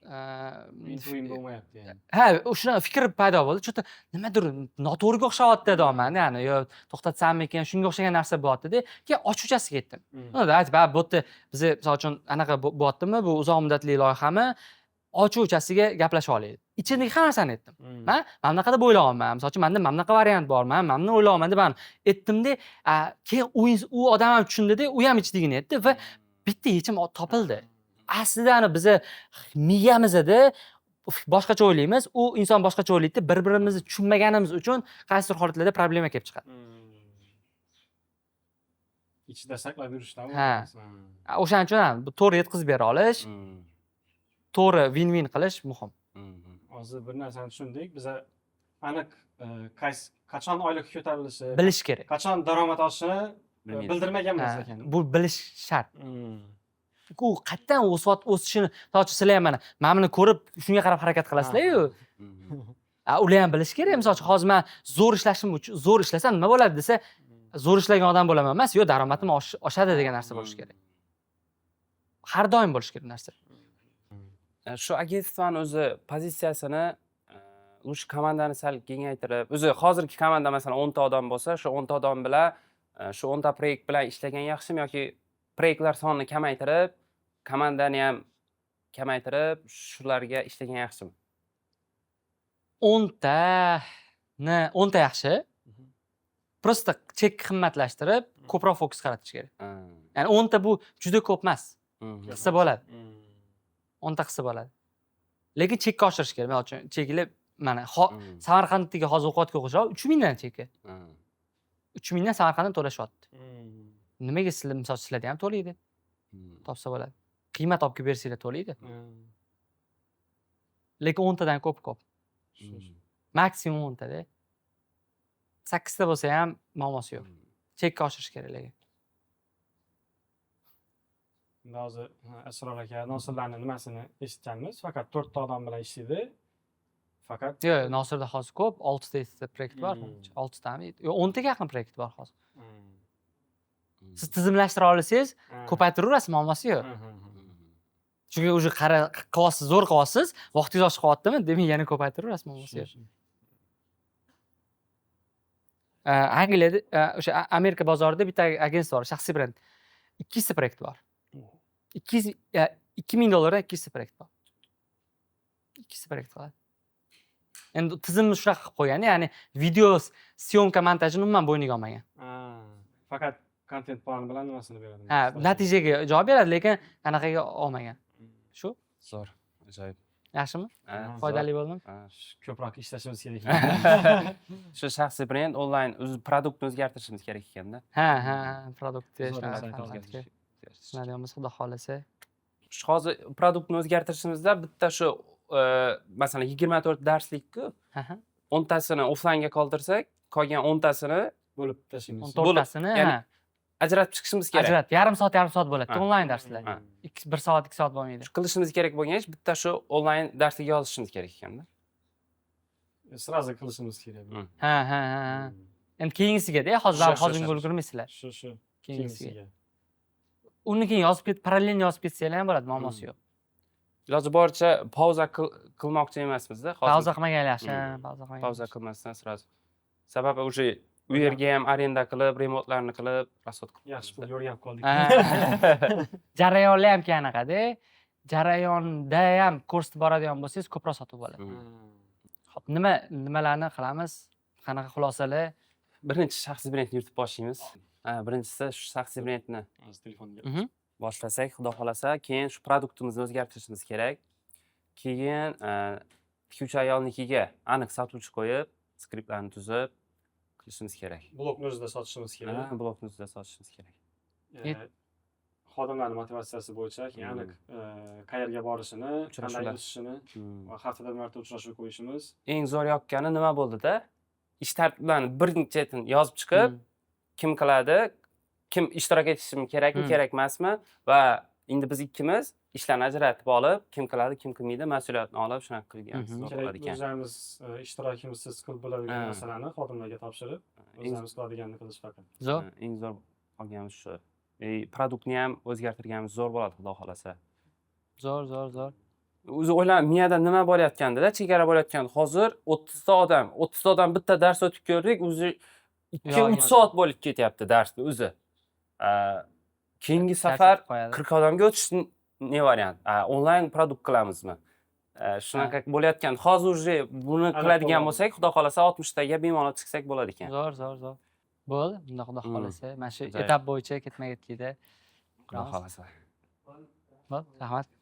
Intuim bo'lmayapti yani. ha, o'sha fikr paydo bo'ldi. Cho'ta nimadir noto'g'riga o'xshayapti dedi man. Ya'ni yo to'xtatsammikan, shunga o'xshagan narsa bo'lyapti-da. Keyin ochuvchasiga ketdim. Unda aytib, bu yerda biz misol uchun anaqa bo'lyaptimi, bu uzoq muddatli loyihami? Ochuvchasiga gaplashib olaylik. Ichidagi hamma narsani aytdim. Man bunaqa deb o'ylayapman. Misol uchun menda bunaqa variant bor, man buni o'ylayapman deb aytdim-da, keyin u odam ham tushundida, u ham ichidagini aytdi va bitta yechim topildi. Aslida bizni miyamizda boshqacha o'ylaymiz, u inson boshqacha o'ylaydi. Bir-birimizni tushunmaganimiz uchun qaysidir holatlarda problema kelib chiqadi. Ichida saqlab yurishdan Ha. O'shaning uchun ham to'g'ri yetkazib bera olish, to'g'ri win-win qilish muhim. Hozir bir narsani tushundik. Biza aniq qachon oylik ko'tarilishi, Bilish kerak. qachon daromad oshishini bildirmaganmiz Ha, ekan. bu bilish shart. U qayerdan o'sishini, to'g'ri sizlar ham mana buni ko'rib shunga qarab harakat qilasizlar-ku. Ular ham bilish kerak. Misol uchun hozir men zo'r ishlashim uchun zo'r ishlasam nima bo'ladi desa, zo'r ishlagan odam bo'laman emas, yo daromadim oshadi degan narsa bo'lishi kerak. Har doim bo'lishi kerak narsa. Shu agentvani o'zi pozitsiyasini shu komandani sal kengaytirib, o'zi hozirgi komanda masalan 10 ta odam bo'lsa, shu 10 ta odam bilan shu 10 ta proyekt bilan ishlagan yaxshimi yoki proyektlar sonini kamaytirib, komandani ham kamaytirib, shularga ishlagan yaxshimi? 10 ta yaxshi. Prosta chek qimmatlashtirib, ko'proq fokus qaratish kerak. Ya'ni 10 ta bu juda ko'p emas. Qilsa bo'ladi. 10 ta qilsa bo'ladi. Lekin chekka oshirish kerak. Men uchun cheklar mana Samarqanddagi hozir ovqatga o'xshab 3 mingdan cheki. 3 mingdan Samarqanddan to'lashyapti. Nimaga sizlar misol sizlarda ham to'laydi? Topsa bo'ladi. Qiymat olib kelib bersanglar to'laydi. Lekin 10 tadan ko'p. Maksimum 10 ta-da. 8 ta bo'lsa ham muammosi yo'q. Chekka oshirish kerak lekin. Hozir Asror aka Nosirlarning nimasini eshitganmiz. Faqat 4 ta odam bilan ishlaydi. Faqat Yo'q, Nosirda hozir ko'p, 6 ta proyekt bor. 6 tami? Yo'q, 10 taga yaqin proyekt bor hozir. Siz tizimlashtira olsangiz, ko'paytiraverasiz, muammosi yo'q. Chunki o'zi qilyapsiz, zo'r qilyapsiz, vaqtingiz oshib qolyaptimi? Demak, yana ko'paytiraverasiz, muammosi yo'q. Angliyada o'sha Amerika bozorida bitta agentство bor, shaxsiy brend. 200 ta proyekt bor. 2000 dollardan 200 ta proyekt bor. 200 ta proyekt qiladi. Endi tizimni shunaqa qilib qo'ygan, ya'ni video syomka montajini umuman bo'yniga olmagan. Faqat kontent plani bilan nimasini beradi? Ha, natijaga javob beradi, lekin anaqaga olmagan. Shu? Zo'r, ajoyib. Yaxshimi? Foydali bo'ldimi? Ko'proq ishlashimiz kerak. Shu shaxsiy brend onlayn o'zi produktni o'zgartirishimiz kerak ekanda. Ha, produktni xudo xolasa. Shu hozir produktni o'zgartirishimizda bitta shu masalan 24 darslik-ku 10 tasini offlaynga qoldirsak, qolgan 10 tasini bo'lib tashlaymiz. 14 tasini ajratib chiqishimiz kerak. Ajratib, yarim soat bo'ladi. Onlayn darslar. 1 soat, 2 soat bo'lmaydi. Qilishimiz kerak bo'lgan ish bitta shu onlayn darsga yozishimiz kerak ekanda. Srazi qilishimiz kerak. Ha. Endi keyingisiga-da, hozirga ulgurmaysizlar. Shu. Keyingisiga. Uni keyin yozib parallel yozib ketsanglar ham bo'ladi, muammosi yo'q. Iloji boricha pauza qilmoqchi emasmiz-da. Pauza qilmagan yaxshi, pauza qilmasdan srazi. Sababi o'sha u yerga ham arenda qilib, remotlarni qilib, rasot qilib. Yaxshi pul yo'rgab qoldik. Jarayonlar ham anaqada. Jarayonda ham kursga boradigan bo'lsangiz, ko'proq sotib bo'ladi. Xo'p, nimalarni qilamiz? Qanaqa xulosalar? Birinchi shaxsiy brendni yuritib boshlaymiz. Birinchisi shu shaxsiy brendni telefonga boshlasak, xudo xolasa, keyin shu produktimizni o'zgartirishimiz kerak. Keyin tikuvchi ayolnikiga aniq sotuvchi qo'yib, skriptlarni tuzib qilishimiz kerak. Blokni o'zida sotishimiz kerak. Blokni o'zida sotishimiz kerak. Xodimlarning motivatsiyasi bo'yicha keyin aniq qayerga borishini, qanday o'sishini va haftada bir marta uchrashuv qo'yishimiz. Eng zo'r yoqqani nima bo'ldi-da? Ish tartiblarini birinchidan yozib chiqib, kim qiladi, kim ishtirok etishi kerakmi, kerak emasmi va endi biz ikkimiz ishlarni ajratib olib, kim qiladi, kim qilmaydi, mas'uliyatni olib shunaqa qilganimiz bo'lar ekan. O'zimiz ishtirokimizsiz qilib bo'ladigan masalani xodimlarga topshirib, o'zimiz qiladiganini qilish faqat. Zo'r. Eng zo'r olganimiz shu. Produktni ham o'zgartirganimiz zo'r bo'ladi, xudo xolasa. Zo'r. o'zi o'ylanib miyada nima bo'layotgandida, chegara bo'layotganda hozir 30 ta odam bitta dars o'tib ko'rdik, o'zi 2-3 soat bo'lib ketyapti darsni o'zi. Keyingi safar 40 odamga o'tish ne variant? Onlayn produkt qilamizmi? Shunaqa bo'layotgan. Hozir уже buni qiladigan bo'lsak, xudo xolasa 60 taga bemalol chiqsak bo'ladi ekan. Zo'r. Bo'ldi, bunda xudo xolasa. Mana shu etap bo'yicha ketma-ketlikda Xudo xolasa. bo'ldi, rahmat.